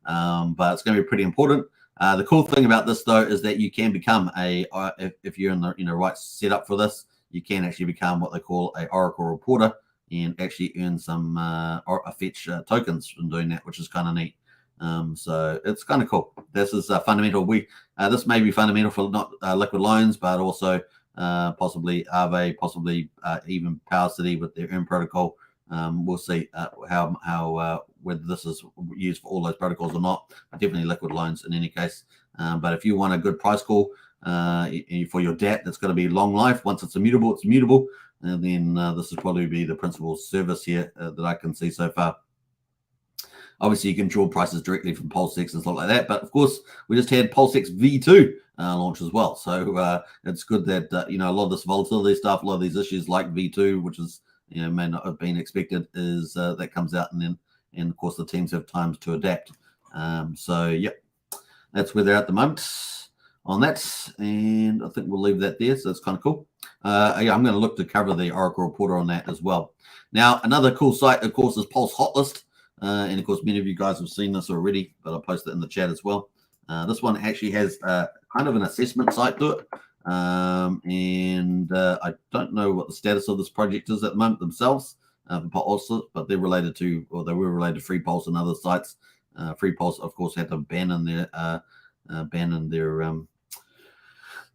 But it's going to be pretty important. The cool thing about this, though, is that you can become if you're in the right setup for this, you can actually become what they call a Oracle reporter and actually earn some Fetch tokens from doing that, which is kind of neat. So it's kind of cool. This is fundamental. This may be fundamental for not Liquid Loans, but also possibly Aave, possibly even Power City with their own protocol. We'll see how whether this is used for all those protocols or not. Definitely Liquid Loans in any case. But if you want a good price call for your DAT, that's going to be long life. Once it's immutable, it's immutable. And then this will probably be the principal service here that I can see so far. Obviously, you can draw prices directly from Pulsex and stuff like that. But of course, we just had Pulsex V2 launch as well. So it's good that a lot of this volatility stuff, a lot of these issues like V2, which is may not have been expected, is that comes out, and of course the teams have time to adapt. So yep, that's where they're at the moment on that, and I think we'll leave that there. So it's kind of cool. Yeah, I'm going to look to cover the Oracle Reporter on that as well. Now, another cool site, of course, is Pulse Hotlist. And of course, many of you guys have seen this already, but I'll post it in the chat as well. This one actually has kind of an assessment site to it. And I don't know what the status of this project is at the moment themselves, but they're related to, or they were related to Free Pulse and other sites. Free Pulse, of course, had to ban in their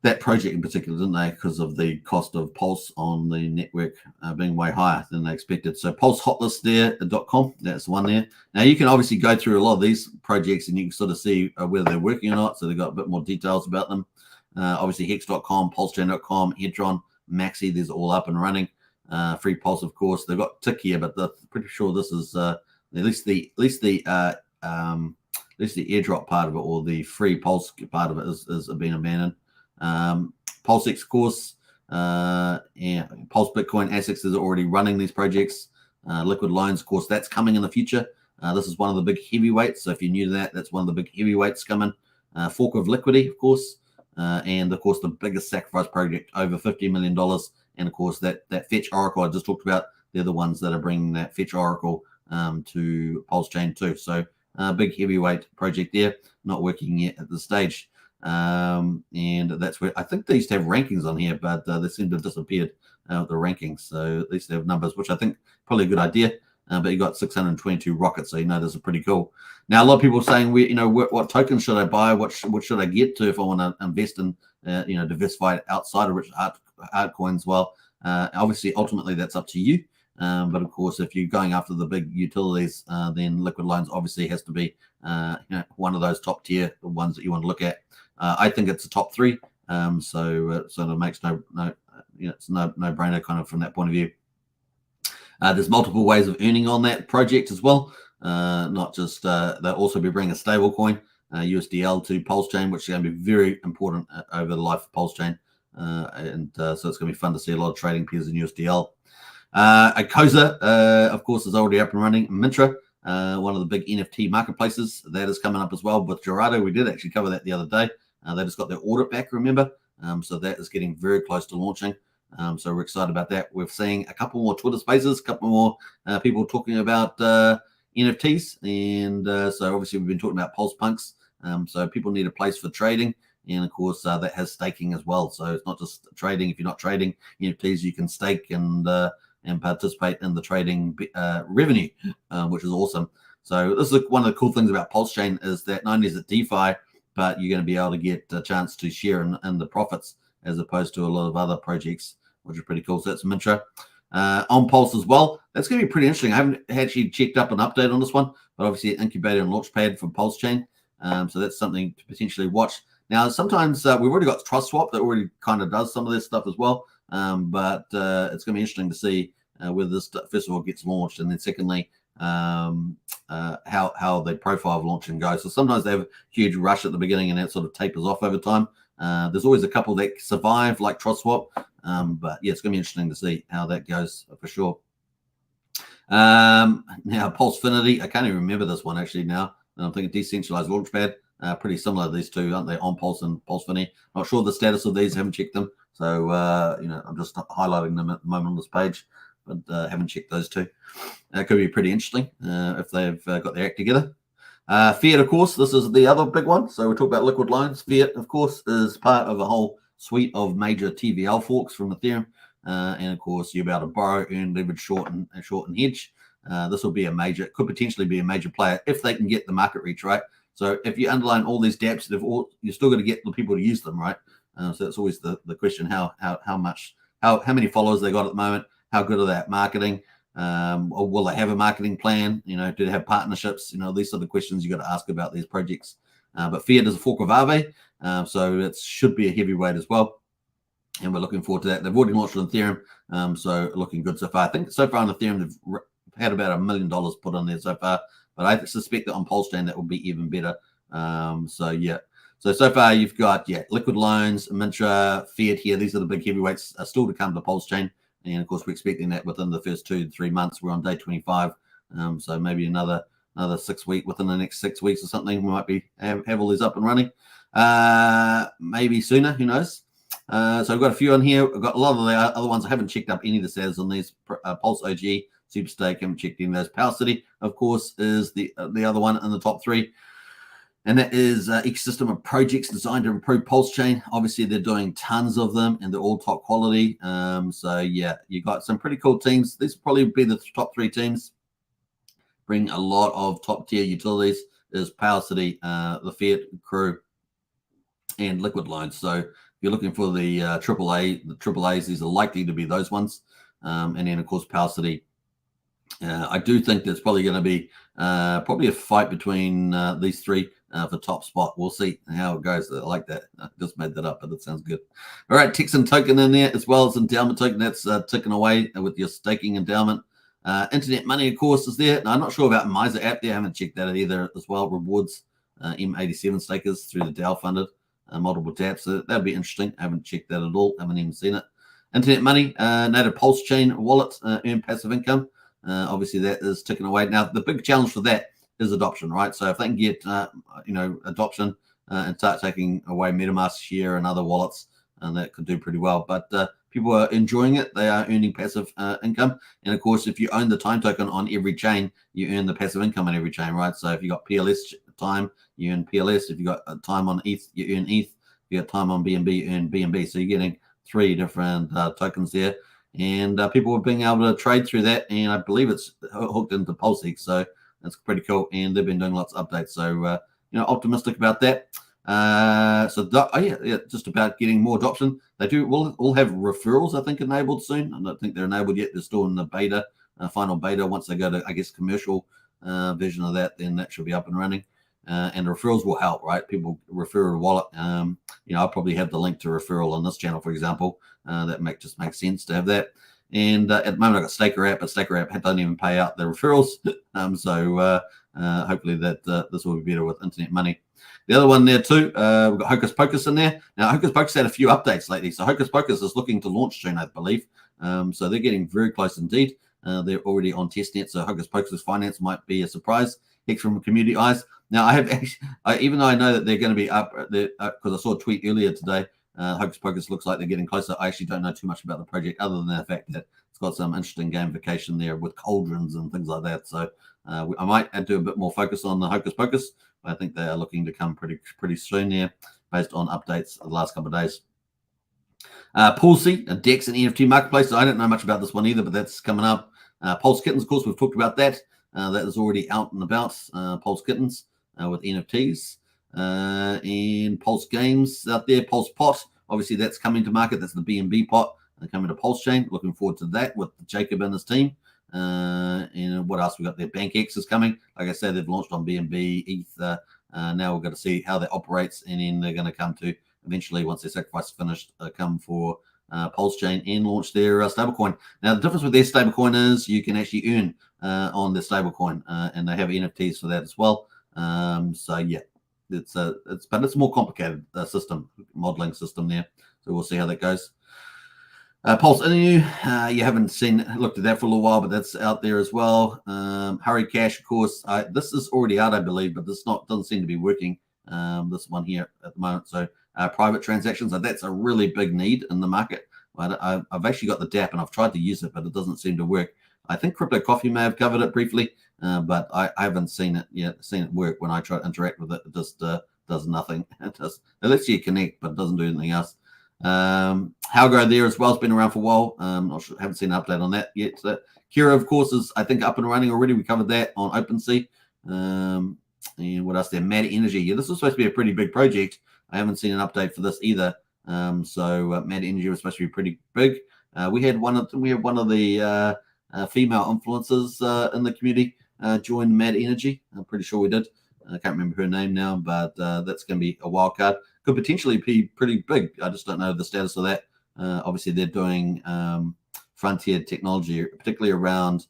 that project in particular, didn't they? Because of the cost of Pulse on the network being way higher than they expected. So pulsehotlist.com, that's the one there. Now you can obviously go through a lot of these projects and you can sort of see whether they're working or not. So they've got a bit more details about them. Obviously Hex.com, Pulsechain.com, Hedron, Maxi, these are all up and running. Free Pulse, of course, they've got Tick here, but they're pretty sure this is at least the airdrop part of it, or the Free Pulse part of it is being abandoned. Pulsex, of course, and Pulse Bitcoin ASICs is already running these projects. Liquid Loans, of course, that's coming in the future. This is one of the big heavyweights. So if you're new to that, that's one of the big heavyweights coming. Fork of Liquidity, of course, and of course the biggest Sacrifice project, over $50 million. And of course that Fetch Oracle I just talked about, they're the ones that are bringing that Fetch Oracle to Pulsechain too. So big heavyweight project there, not working yet at this stage. And that's where I think they used to have rankings on here, but they seem to have disappeared the rankings. So at least they have numbers, which I think probably a good idea. But you got 622 rockets, so this is pretty cool. Now a lot of people are saying, what tokens should I buy? What should I get to if I want to invest in diversified outside of rich altcoins. Well, obviously, ultimately, that's up to you. But of course, if you're going after the big utilities, then liquid loans obviously has to be one of those top tier ones that you want to look at. I think it's a top three, so it makes it's no brainer kind of from that point of view. There's multiple ways of earning on that project as well. Not just they'll also be bringing a stable coin, USDL, to Pulsechain, which is going to be very important over the life of Pulsechain, so it's going to be fun to see a lot of trading pairs in USDL. Acosa, of course, is already up and running. Mintra, one of the big NFT marketplaces, that is coming up as well with Gerardo. We did actually cover that the other day. They just got their audit back, remember? So that is getting very close to launching. So we're excited about that. We're seeing a couple more Twitter spaces, a couple more people talking about NFTs. And so obviously we've been talking about Pulse Punks. So people need a place for trading. And of course, that has staking as well. So it's not just trading. If you're not trading NFTs, you can stake and participate in the trading revenue, which is awesome. So this is one of the cool things about Pulsechain, is that not only is it DeFi, but you're going to be able to get a chance to share in the profits, as opposed to a lot of other projects, which is pretty cool. So that's Mintra. On Pulse as well, that's going to be pretty interesting. I haven't actually checked up an update on this one, but obviously incubator and launchpad for Pulsechain. So that's something to potentially watch. Now, sometimes we've already got Trust Swap that already kind of does some of this stuff as well. But it's going to be interesting to see whether this, first of all, gets launched, and then secondly, how the profile of launching goes. So sometimes they have a huge rush at the beginning and that sort of tapers off over time. There's always a couple that survive, like Trust Swap. But yeah, it's going to be interesting to see how that goes for sure. Now, Pulsefinity, I can't even remember this one actually now. I'm thinking Decentralized Launchpad. Pretty similar to these two, aren't they? On Pulse and Pulsefinity. Not sure the status of these. Haven't checked them. So, I'm just highlighting them at the moment on this page, but haven't checked those two. That could be pretty interesting if they've got their act together. Fiat, of course, this is the other big one. So we talk about liquid loans. Fiat, of course, is part of a whole suite of major TVL forks from Ethereum. And of course, you'll be able to borrow, earn, leverage, short and hedge. This will be could potentially be a major player if they can get the market reach right. So if you underline all these dApps, you're still going to get the people to use them, right? So that's always the question: how many followers they got at the moment? How good are they at marketing? Or will they have a marketing plan? Do they have partnerships? These are the questions you got to ask about these projects. But Fiat is a fork of Aave, so it should be a heavyweight as well. And we're looking forward to that. They've already launched on Ethereum, so looking good so far. I think so far on Ethereum they've had about $1 million put on there so far. But I suspect that on Pulsechain that will be even better. So far you've got liquid loans, Mintra, Fiat here. These are the big heavyweights still to come to Pulsechain, and of course we're expecting that within the first 2 to 3 months. We're on day 25, so maybe another 6 weeks within the next 6 weeks or something. We might be have all these up and running. Maybe sooner. Who knows? So I've got a few on here. I've got a lot of the other ones. I haven't checked up any of the status on these. Pulse OG, Superstake, haven't checked any of those. Power City, of course, is the other one in the top 3. And that is ecosystem of projects designed to improve Pulsechain. Obviously, they're doing tons of them, and they're all top quality. So yeah, you got some pretty cool teams. These will probably be the top 3 teams. Bring a lot of top tier utilities. Is Power City, the Fiat crew, and Liquid Loans. So if you're looking for the AAAs, these are likely to be those ones. And then of course Power City. I do think there's probably going to be probably a fight between these 3 for top spot. We'll see how it goes. I like that. I just made that up, but it sounds good. All right, Texan token in there as well as endowment token. That's ticking away with your staking endowment. Internet money, of course, is there. Now, I'm not sure about Miser app there. I haven't checked that either as well. Rewards M87 stakers through the DAO funded multiple taps. So that'll be interesting. I haven't checked that at all. I haven't even seen it. Internet money, native Pulsechain wallet, earn passive income. Obviously, that is ticking away. Now, the big challenge for that is adoption, right? So if they can get, adoption and start taking away MetaMask share and other wallets, and that could do pretty well. But people are enjoying it. They are earning passive income. And of course, if you own the time token on every chain, you earn the passive income on every chain, right? So if you got PLS time, you earn PLS. If you got time on ETH, you earn ETH. If you got time on BNB, you earn BNB. So you're getting 3 different tokens there. And people are being able to trade through that. And I believe it's hooked into Pulsechain. So that's pretty cool. And they've been doing lots of updates. So, optimistic about that. Just about getting more adoption. They do will have referrals, I think, enabled soon. I don't think they're enabled yet. They're still in the beta, final beta. Once they go to, I guess, commercial version of that, then that should be up and running. And referrals will help, right? People refer a wallet. I'll probably have the link to referral on this channel, for example. That just makes sense to have that. And at the moment, I've got Staker app, but Staker app doesn't even pay out the referrals. Hopefully this will be better with internet money. The other one there too, we've got Hocus Pocus in there. Now, Hocus Pocus had a few updates lately. So Hocus Pocus is looking to launch soon, I believe. So they're getting very close indeed. They're already on testnet. So Hocus Pocus Finance might be a surprise. Hex from community eyes. Now, even though I know that they're going to be up, because I saw a tweet earlier today, Hocus Pocus looks like they're getting closer. I actually don't know too much about the project other than the fact that it's got some interesting gamification there with cauldrons and things like that. So I might do a bit more focus on the Hocus Pocus. I think they are looking to come pretty soon there based on updates the last couple of days. Pulsechain, a DEX and NFT marketplace. So I don't know much about this one either, but that's coming up. Pulse Kittens, of course, we've talked about that. That is already out and about. Pulse Kittens with NFTs. And Pulse Games out there. Pulse Pot, obviously that's coming to market. That's the BNB pot coming to Pulsechain. Looking forward to that with Jacob and his team. And what else we got there? BankX is coming. Like I said, they've launched on BNB, ETH. Now we've got to see how that operates, and then they're going to come to eventually, once their sacrifice is finished, come for Pulsechain and launch their stablecoin. Now the difference with their stablecoin is you can actually earn on their stablecoin, and they have NFTs for that as well. So yeah, it's a more complicated system, modeling system there. So we'll see how that goes. Pulse Inu, you haven't looked at that for a little while, but that's out there as well. Hurry Cash, of course, this is already out, I believe, but this doesn't seem to be working. This one here at the moment. So private transactions, that's a really big need in the market. I've actually got the DApp and I've tried to use it, but it doesn't seem to work. I think Crypto Coffee may have covered it briefly, but I haven't seen it work. When I try to interact with it, it just does nothing. It lets you connect, but it doesn't do anything else. Halgo there as well has been around for a while. Not sure, haven't seen an update on that yet. Kira, of course, is I think up and running already. We covered that on OpenSea. And what else there? Mad Energy. Yeah, this was supposed to be a pretty big project. I haven't seen an update for this either. So Mad Energy was supposed to be pretty big. We had one of the female influencers in the community join Mad Energy. I'm pretty sure we did. I can't remember her name now, but that's going to be a wild card. Could potentially be pretty big. I just don't know the status of that. Obviously, they're doing frontier technology, particularly around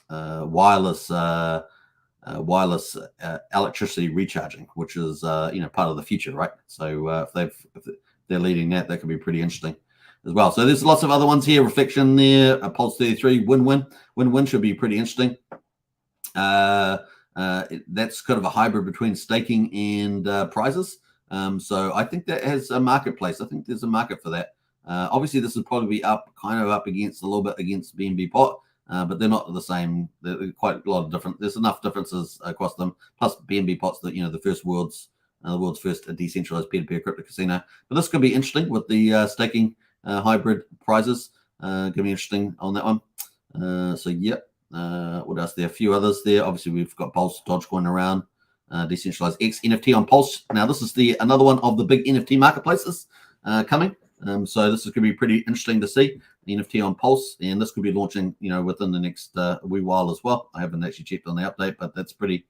wireless electricity recharging, which is part of the future, right? So if they're leading that, that could be pretty interesting as well. So there's lots of other ones here. Reflection there, Pulse 33, Win-Win should be pretty interesting. That's kind of a hybrid between staking and prizes. So I think that has a marketplace. I think there's a market for that. Obviously, this would probably be up against a little bit against BNB pot, but they're not the same. They're quite a lot of different. There's enough differences across them. Plus, BNB pot's the world's first decentralized peer-to-peer crypto casino. But this could be interesting with the staking hybrid prizes. Going to be interesting on that one. So yep. What else? There are a few others there. Obviously, we've got Pulse, Dogecoin around, decentralized X NFT on Pulse. Now, this is another one of the big NFT marketplaces coming. So this is going to be pretty interesting to see the NFT on Pulse, and this could be launching, within the next wee while as well. I haven't actually checked on the update, but that's pretty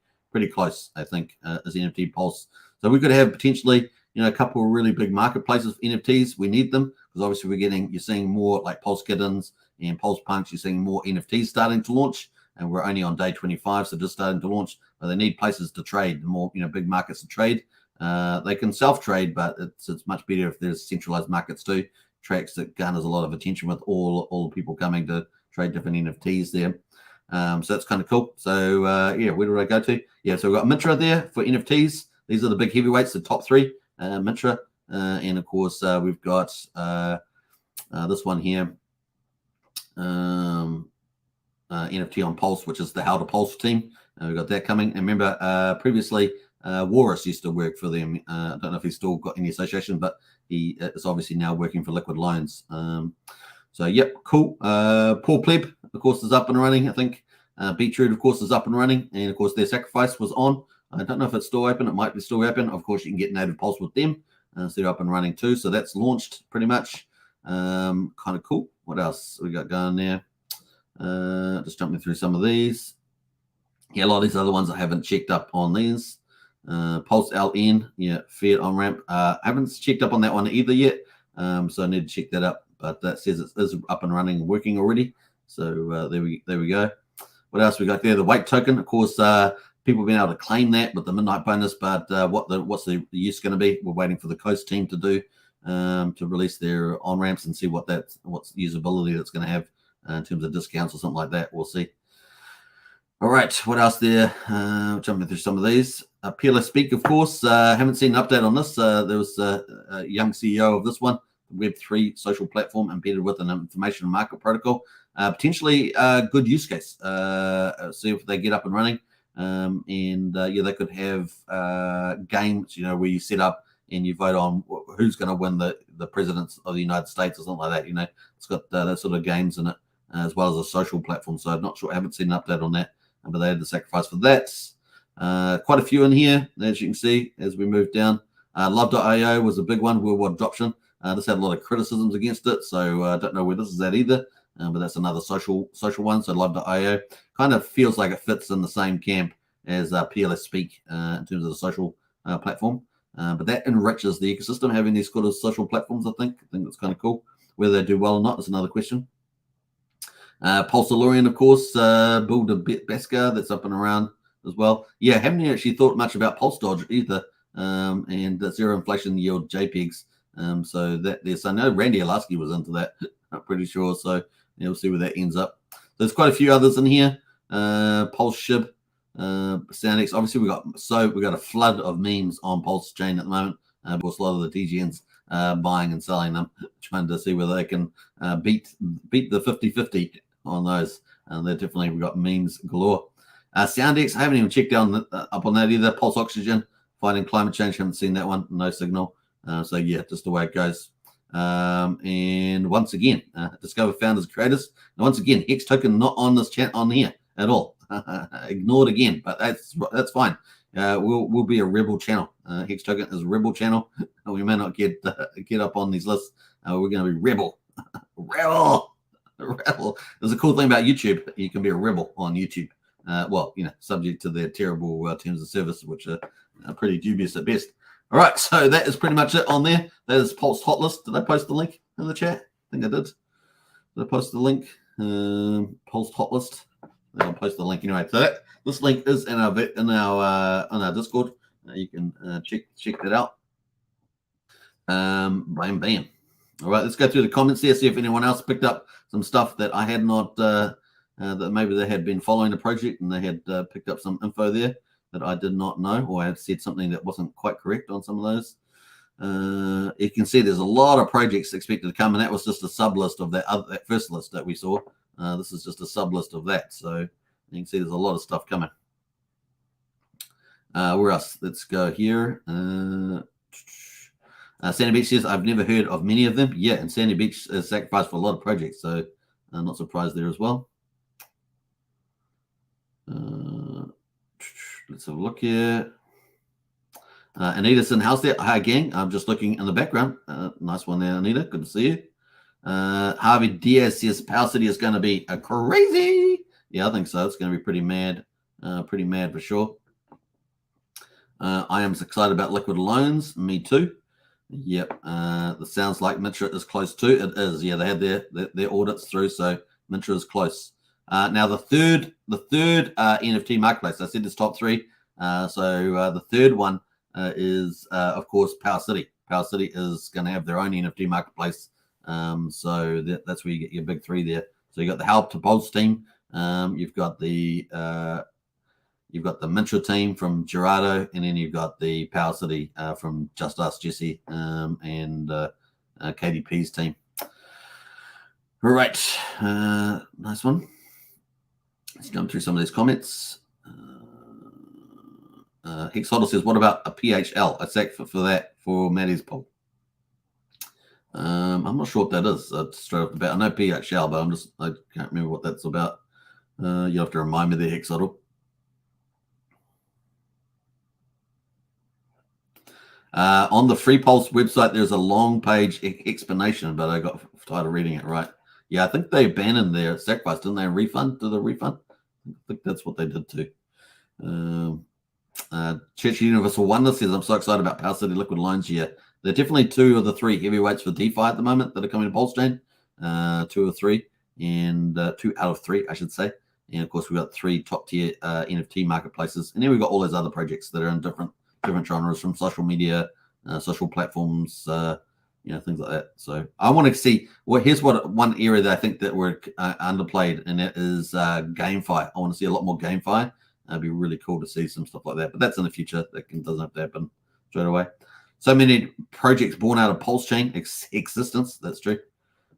close, I think, as NFT Pulse. So we could have potentially, a couple of really big marketplaces for NFTs. We need them because obviously you're seeing more like Pulse Kittens and Pulse Punks. You're seeing more NFTs starting to launch, and we're only on day 25, so just starting to launch. But they need places to trade, more big markets to trade. They can self-trade, but it's much better if there's centralized markets too. Tracks that garners a lot of attention with all the people coming to trade different NFTs there. So that's kind of cool. So where do I go to? Yeah, so we've got Mintra there for NFTs. These are the big heavyweights, the top three. Mintra, and of course we've got this one here. NFT on Pulse, which is the How to Pulse team. We've got that coming. And remember, previously, Walrus used to work for them. I don't know if he's still got any association, but he is obviously now working for Liquid Loans. So, yep, cool. Poor Pleb, of course, is up and running. I think Beetroot, of course, is up and running. And, of course, their sacrifice was on. I don't know if it's still open. It might be still open. Of course, you can get native Pulse with them. So they're up and running too. So that's launched pretty much. Kind of cool. What else we got going there? Just jumping through some of these. Yeah, a lot of these other ones I haven't checked up on these. Pulse LN, yeah, Fiat on ramp. I haven't checked up on that one either yet. So I need to check that up. But that says it is up and running and working already. So there we go. What else we got there? The weight token, of course. People have been able to claim that with the midnight bonus, but what's the use going to be? We're waiting for the Coast team to do to release their on ramps and see what's usability that's going to have in terms of discounts or something like that. We'll see. All right, what else there? Jumping through some of these. PLS Speak, of course. Haven't seen an update on this. There was a young CEO of this one, Web3 social platform embedded with an information market protocol. Potentially a good use case. See if they get up and running. Yeah, they could have games, where you set up and you vote on who's going to win the presidents of the United States or something like that. It's got that sort of games in it, as well as a social platform. So I'm not sure. I haven't seen an update on that, but they had the sacrifice for that. Quite a few in here, as you can see, as we move down. Love.io was a big one, worldwide adoption. This had a lot of criticisms against it, so I don't know where this is at either. But that's another social one. So Love.io kind of feels like it fits in the same camp as PLS Speak in terms of the social platform. But that enriches the ecosystem, having these sort of social platforms. I think that's kind of cool. Whether they do well or not is another question. Pulsechain, of course, build a bit Basker that's up and around as well. Yeah, haven't actually thought much about Pulse Dodge either, and zero inflation yield JPEGs. So that there's, I know Randy Alaski was into that. I'm pretty sure. So yeah, we'll see where that ends up. There's quite a few others in here. Pulse Shib, SoundX. Obviously, we got a flood of memes on Pulsechain at the moment. Because a lot of the DGNs buying and selling them, trying to see whether they can beat the 50-50 on those. And they're definitely, we've got memes galore. SoundX, I haven't even checked down up on that either. Pulse Oxygen, fighting climate change. Haven't seen that one. No signal. So yeah, just the way it goes. And once again, Discover Founders Creators. Now, once again, Hex Token not on this chat on here at all. Ignored again, but that's fine. We'll be a rebel channel. Hex Token is a rebel channel. We may not get up on these lists. We're going to be rebel. Rebel. There's a cool thing about YouTube. You can be a rebel on YouTube. Well, subject to their terrible terms of service, which are pretty dubious at best. All right, so that is pretty much it on there. That is Pulse Hot List. Did I post the link in the chat? I think I did. Did I post the link? Pulse Hot List. I'll post the link anyway. So this link is in our on our Discord. You can check that out. Bam, bam. All right, let's go through the comments here. See if anyone else picked up some stuff that I had not. That maybe they had been following the project and they had picked up some info there that I did not know, or I had said something that wasn't quite correct on some of those. You can see there's a lot of projects expected to come, and that was just a sub list of that first list that we saw. This is just a sub list of that, so you can see there's a lot of stuff coming. Where else? Let's go here. Sandy Beach says, I've never heard of many of them. Yeah, and Sandy Beach is sacrificed for a lot of projects, so I'm not surprised there as well. Let's have a look here. Anita's in house there. Hi, gang. I'm just looking in the background. Nice one there, Anita. Good to see you. Harvey Diaz says Power City is going to be a crazy. Yeah, I think so. It's going to be pretty mad for sure. I am excited about liquid loans. Me too. Yep. That sounds like Mitra is close too. It is. Yeah, they had their audits through, so Mitra is close. Now the third NFT marketplace. I said this top three. So the third one is of course Power City. Power City is going to have their own NFT marketplace. So that's where you get your big three there. So you got the Help to Pulse team. You've got the Mintra team from Gerardo, and then you've got the Power City from Just Us, Jesse, and KDP's team. All right, nice one. Let's jump through some of these comments. Hex Hodder says, what about a PHL? A sec for that for Maddie's poll. I'm not sure what that is straight off the bat. I know PHL, but I can't remember what that's about. You have to remind me there, Hex Hodder. On the Free Pulse website, there's a long page explanation, but I got tired of reading it. Right? Yeah, I think they abandoned their sacrifice, didn't they? Refund? Did they refund? I think that's what they did too. Church Universal Wonder says, I'm so excited about Power City Liquid Loans here. They're definitely 2 of the 3 heavyweights for DeFi at the moment that are coming to Pulsechain. 2 or 3, and 2 out of 3, I should say. And of course, we've got 3 top tier NFT marketplaces, and then we've got all those other projects that are in different genres, from social media, social platforms, things like that. So I want to see. Well, here's one area that I think that we're underplayed, and that is GameFi. I want to see a lot more GameFi. It'd be really cool to see some stuff like that, but that's in the future. That doesn't have to happen straight away. So many projects born out of Pulsechain existence. That's true.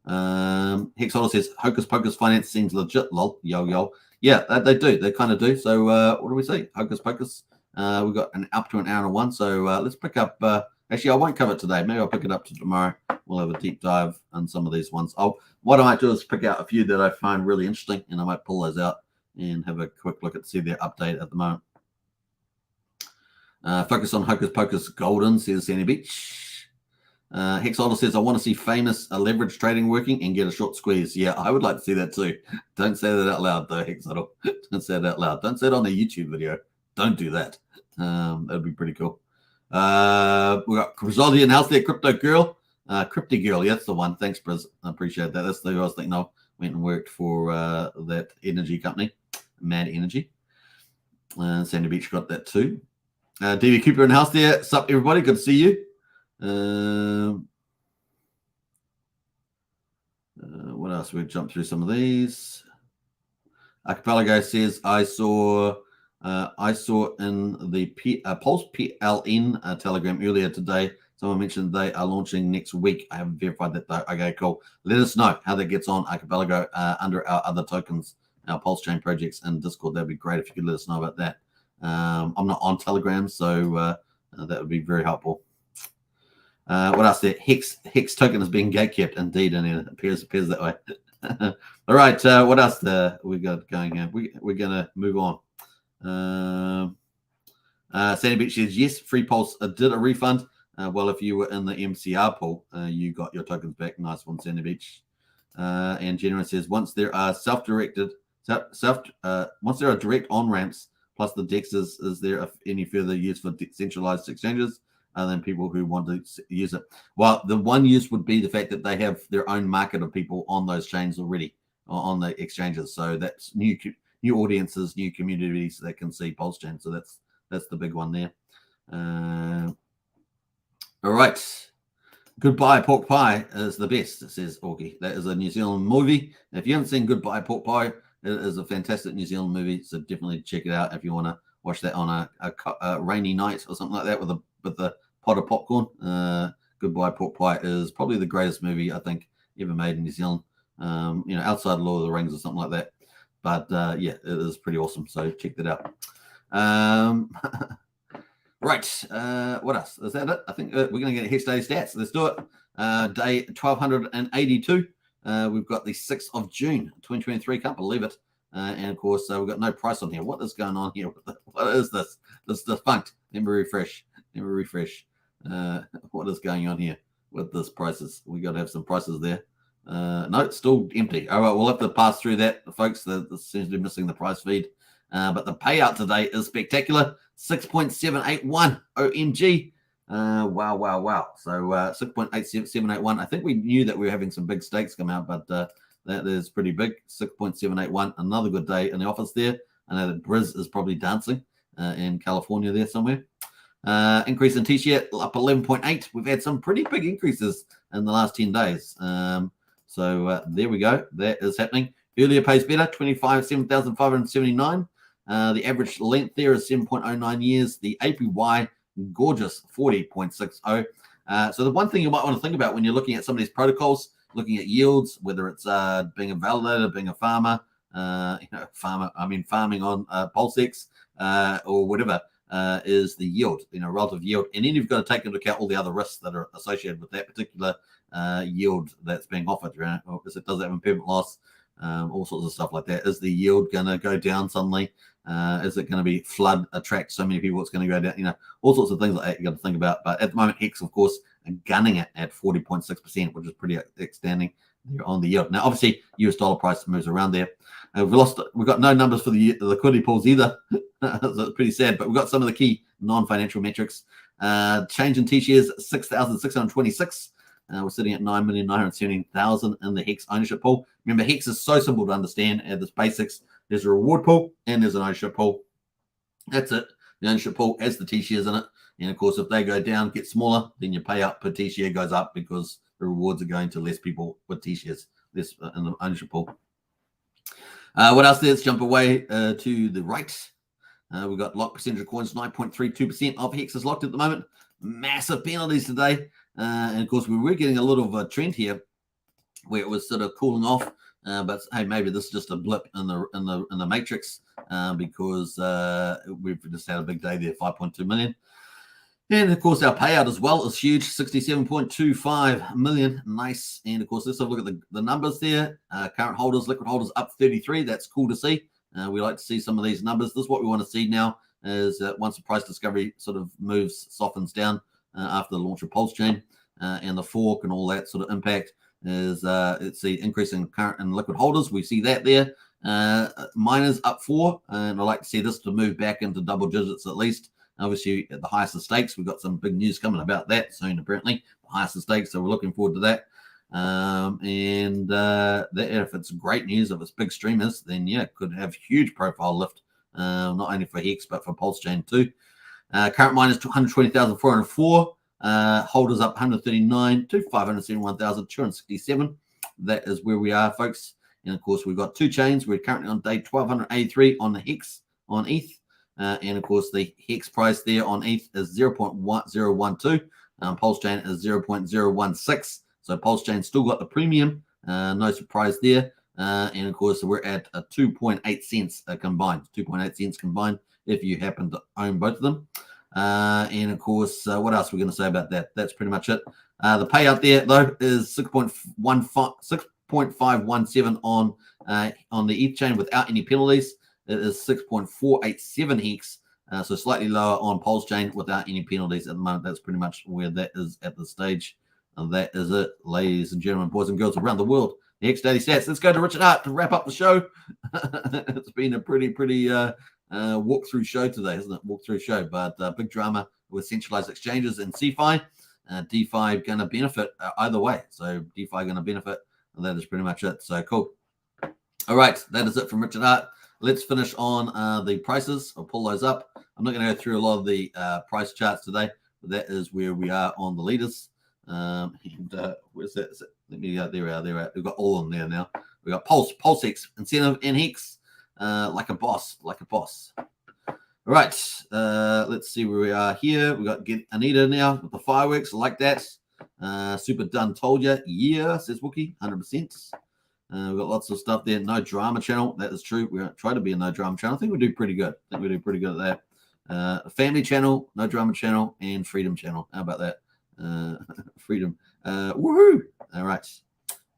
Hex Token says Hocus Pocus finance seems legit. Lol, yo. Yeah, they do. They kind of do. So what do we say? Hocus Pocus. We've got up to an hour and 1. So let's pick up. Actually, I won't cover it today. Maybe I'll pick it up to tomorrow. We'll have a deep dive on some of these ones. What I might do is pick out a few that I find really interesting, and I might pull those out and have a quick look at see their update at the moment. Focus on Hocus Pocus Golden, says Sandy Beach. Hex Token says, I want to see famous leverage trading working and get a short squeeze. Yeah, I would like to see that too. Don't say that out loud though, Hex Token. Don't say it out loud. Don't say it on a YouTube video. Don't do that. That'd be pretty cool. We got Brazilian in house there, Crypto Girl. Crypto Girl, yeah, that's the one. Thanks, Briz. I appreciate that. That's the who I was thinking of. Went and worked for that energy company, Mad Energy. Sandy Beach got that too. DV Cooper in house there. Sup, everybody? Good to see you. What else? We'll jump through some of these. Archipelago says, I saw in the Pulse PLN Telegram earlier today, someone mentioned they are launching next week. I haven't verified that though. Okay, cool. Let us know how that gets on, Archipelago, under our other tokens, our Pulsechain projects and Discord. That'd be great if you could let us know about that. I'm not on Telegram, so that would be very helpful. What else there? Hex token is being gatekept, indeed, and it appears that way. All right, what else we got going here? We're gonna move on. Sandy Beach says yes, Free Pulse did a refund. Well, if you were in the MCR pool, you got your tokens back. Nice one, Sandy Beach. And Genuine says once there are once there are direct on ramps plus the DEXs, is there any further use for decentralized exchanges? Than people who want to use it. Well, the one use would be the fact that they have their own market of people on those chains already, on the exchanges. So that's new audiences, new communities that can see Pulsechain. So that's the big one there. All right. Goodbye Pork Pie is the best, says Augie. That is a New Zealand movie. If you haven't seen Goodbye Pork Pie, it is a fantastic New Zealand movie. So definitely check it out if you want to watch that on a rainy night or something like that with a pot of popcorn. Goodbye Pork Pie is probably the greatest movie I think ever made in New Zealand. Outside Lord of the Rings or something like that. But yeah, it is pretty awesome. So check that out. Right. What else? Is that it? I think we're going to get Hex Day stats. Let's do it. Day 1282. We've got the 6th of June, 2023. Can't believe it. And of course, we've got no price on here. What is going on here? What is this? This is defunct. Let me refresh. What is going on here with this prices? We got to have some prices there. No, it's still empty. All right, we'll have to pass through that, folks. This seems to be missing the price feed. But the payout today is spectacular. 6.781 OMG. Wow. So 6.8781. I think we knew that we were having some big stakes come out, but that is pretty big. 6.781. Another good day in the office there. I know that Briz is probably dancing in California there somewhere. Increase in T-shirt up 11.8. We've had some pretty big increases in the last 10 days. So there we go. That is happening. Earlier pays better, 7,579. The average length there is 7.09 years. The APY, gorgeous, 40.60. So the one thing you might want to think about when you're looking at some of these protocols, looking at yields, whether it's being a validator, being a farmer, farming on PulseX or whatever, is the yield, relative yield. And then you've got to take into account all the other risks that are associated with that particular yield that's being offered, because it does have impairment loss. all sorts of stuff like that. Is the yield going to go down suddenly? Is it going to be flood, attract so many people it's going to go down? You know, all sorts of things like that you got to think about. But at the moment, Hex, of course, are gunning it at 40.6%, which is pretty outstanding there on the yield. Now, obviously, US dollar price moves around there. We've got no numbers for the liquidity pools either. So it's pretty sad, but we've got some of the key non-financial metrics. Change in T-shares, 6,626. We're sitting at 9,970,000 in the Hex ownership pool. Remember, Hex is so simple to understand. At this basics, there's a reward pool and there's an ownership pool. That's it. The ownership pool has the T-shares in it. And of course, if they go down, get smaller, then your payout per T-share goes up because the rewards are going to less people with T-shares, less in the ownership pool. What else? Let's jump away to the right. We've got lock percentage of coins, 9.32% of Hex is locked at the moment. Massive penalties today. And of course, we were getting a little of a trend here where it was sort of cooling off. But hey, maybe this is just a blip in the matrix because we've just had a big day there, 5.2 million. And of course, our payout as well is huge, 67.25 million. Nice. And of course, let's have a look at the numbers there. Current holders, liquid holders up 33. That's cool to see. We like to see some of these numbers. This is what we want to see now is once the price discovery sort of softens down after the launch of Pulsechain and the fork and all that sort of impact is it's the increase in current and liquid holders. We see that there. Miners up 4. And I'd like to see this to move back into double digits at least. Obviously, at the highest of stakes, we've got some big news coming about that soon, apparently. The highest of stakes, so we're looking forward to that. If it's great news, if it's big streamers, then yeah, it could have huge profile lift, not only for Hex, but for Pulsechain too. Current miners 220,404. Holders up 139 to 571,267. That is where we are, folks. And of course, we've got 2 chains. We're currently on day 1283 on the Hex on ETH. And of course, the Hex price there on ETH is 0.1012. Pulsechain is 0.016. So Pulsechain still got the premium. No surprise there. And of course, we're at 2.8 cents combined. 2.8 cents combined if you happen to own both of them. And of course, what else are we going to say about that? That's pretty much it. The payout there, though, is 6.517 on the ETH chain without any penalties. It is 6.487 Hex, so slightly lower on Pulsechain without any penalties at the moment. That's pretty much where that is at the stage. And that is it, ladies and gentlemen, boys and girls around the world. The Hex Daily Stats. Let's go to Richard Hart to wrap up the show. It's been a pretty walkthrough show today, isn't it? Walkthrough show, but big drama with centralized exchanges and CeFi. DeFi going to benefit either way. So DeFi going to benefit, and that is pretty much it. So cool. All right, that is it from Richard Hart. Let's finish on the prices. I'll pull those up. I'm not going to go through a lot of the price charts today, but that is where we are on the leaders. Where's that? Let me go. There we are. We've got all on there now. We've got Pulsex, Incentive, and Hex. Like a boss. All right. Let's see where we are here. We got Get Anita now with the fireworks. I like that. Super done. Told you. Yeah, says Wookie. 100%. We've got lots of stuff there. No drama channel. That is true. We try to be a no drama channel. I think we do pretty good. At that. Family channel, no drama channel, and freedom channel. How about that? Freedom. Woohoo! All right.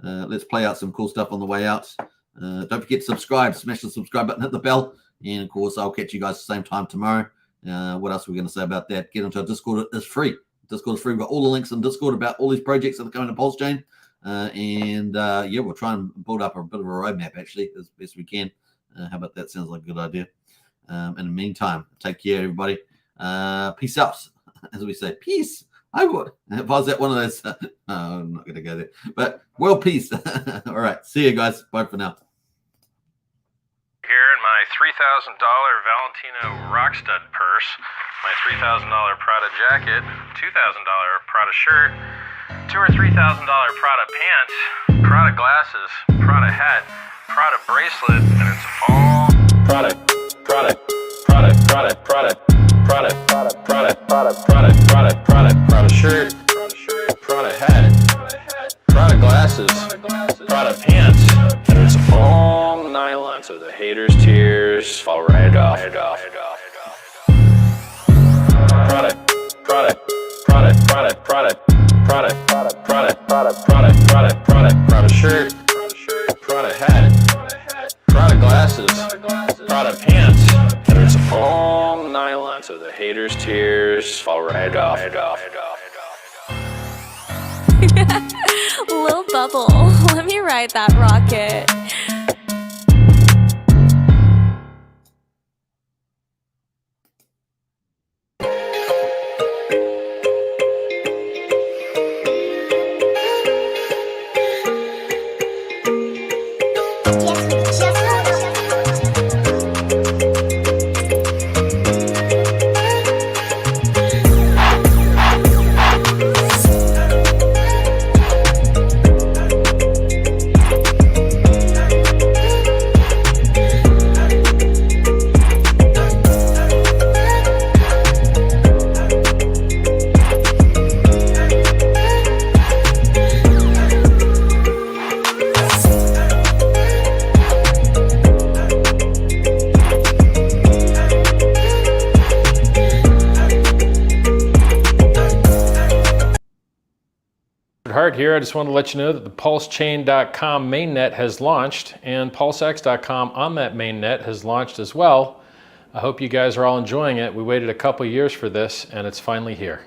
Let's play out some cool stuff on the way out. Don't forget to subscribe. Smash the subscribe button, hit the bell. And of course, I'll catch you guys the same time tomorrow. What else are we going to say about that? Get into our Discord. It's free. Discord is free. We've got all the links in Discord about all these projects that are coming to Pulsechain. Yeah, we'll try and build up a bit of a roadmap actually as best we can. How about that? Sounds like a good idea. In the meantime, take care, everybody. Peace out, as we say. Peace. I would. If I was at one of those, I'm not going to go there. But well, peace. All right. See you guys. Bye for now. Here in my $3,000 Valentino Rockstud purse, my $3,000 Prada jacket, $2,000 Prada shirt, $2,000 or $3,000 Prada pants, Prada glasses, Prada hat, Prada bracelet, and it's all product, Prada shirt, Prada hat, Prada glasses, Prada pants, and it's all nylon, so the haters' tears fall right off. Prada shirt, Prada hat. glasses, Prada pants, and it's all nylon, so the haters' tears fall right off. Lil Bubble, let me ride that rocket. Hart here. I just wanted to let you know that the Pulsechain.com mainnet has launched, and Pulsex.com on that mainnet has launched as well. I hope you guys are all enjoying it. We waited a couple years for this, and it's finally here.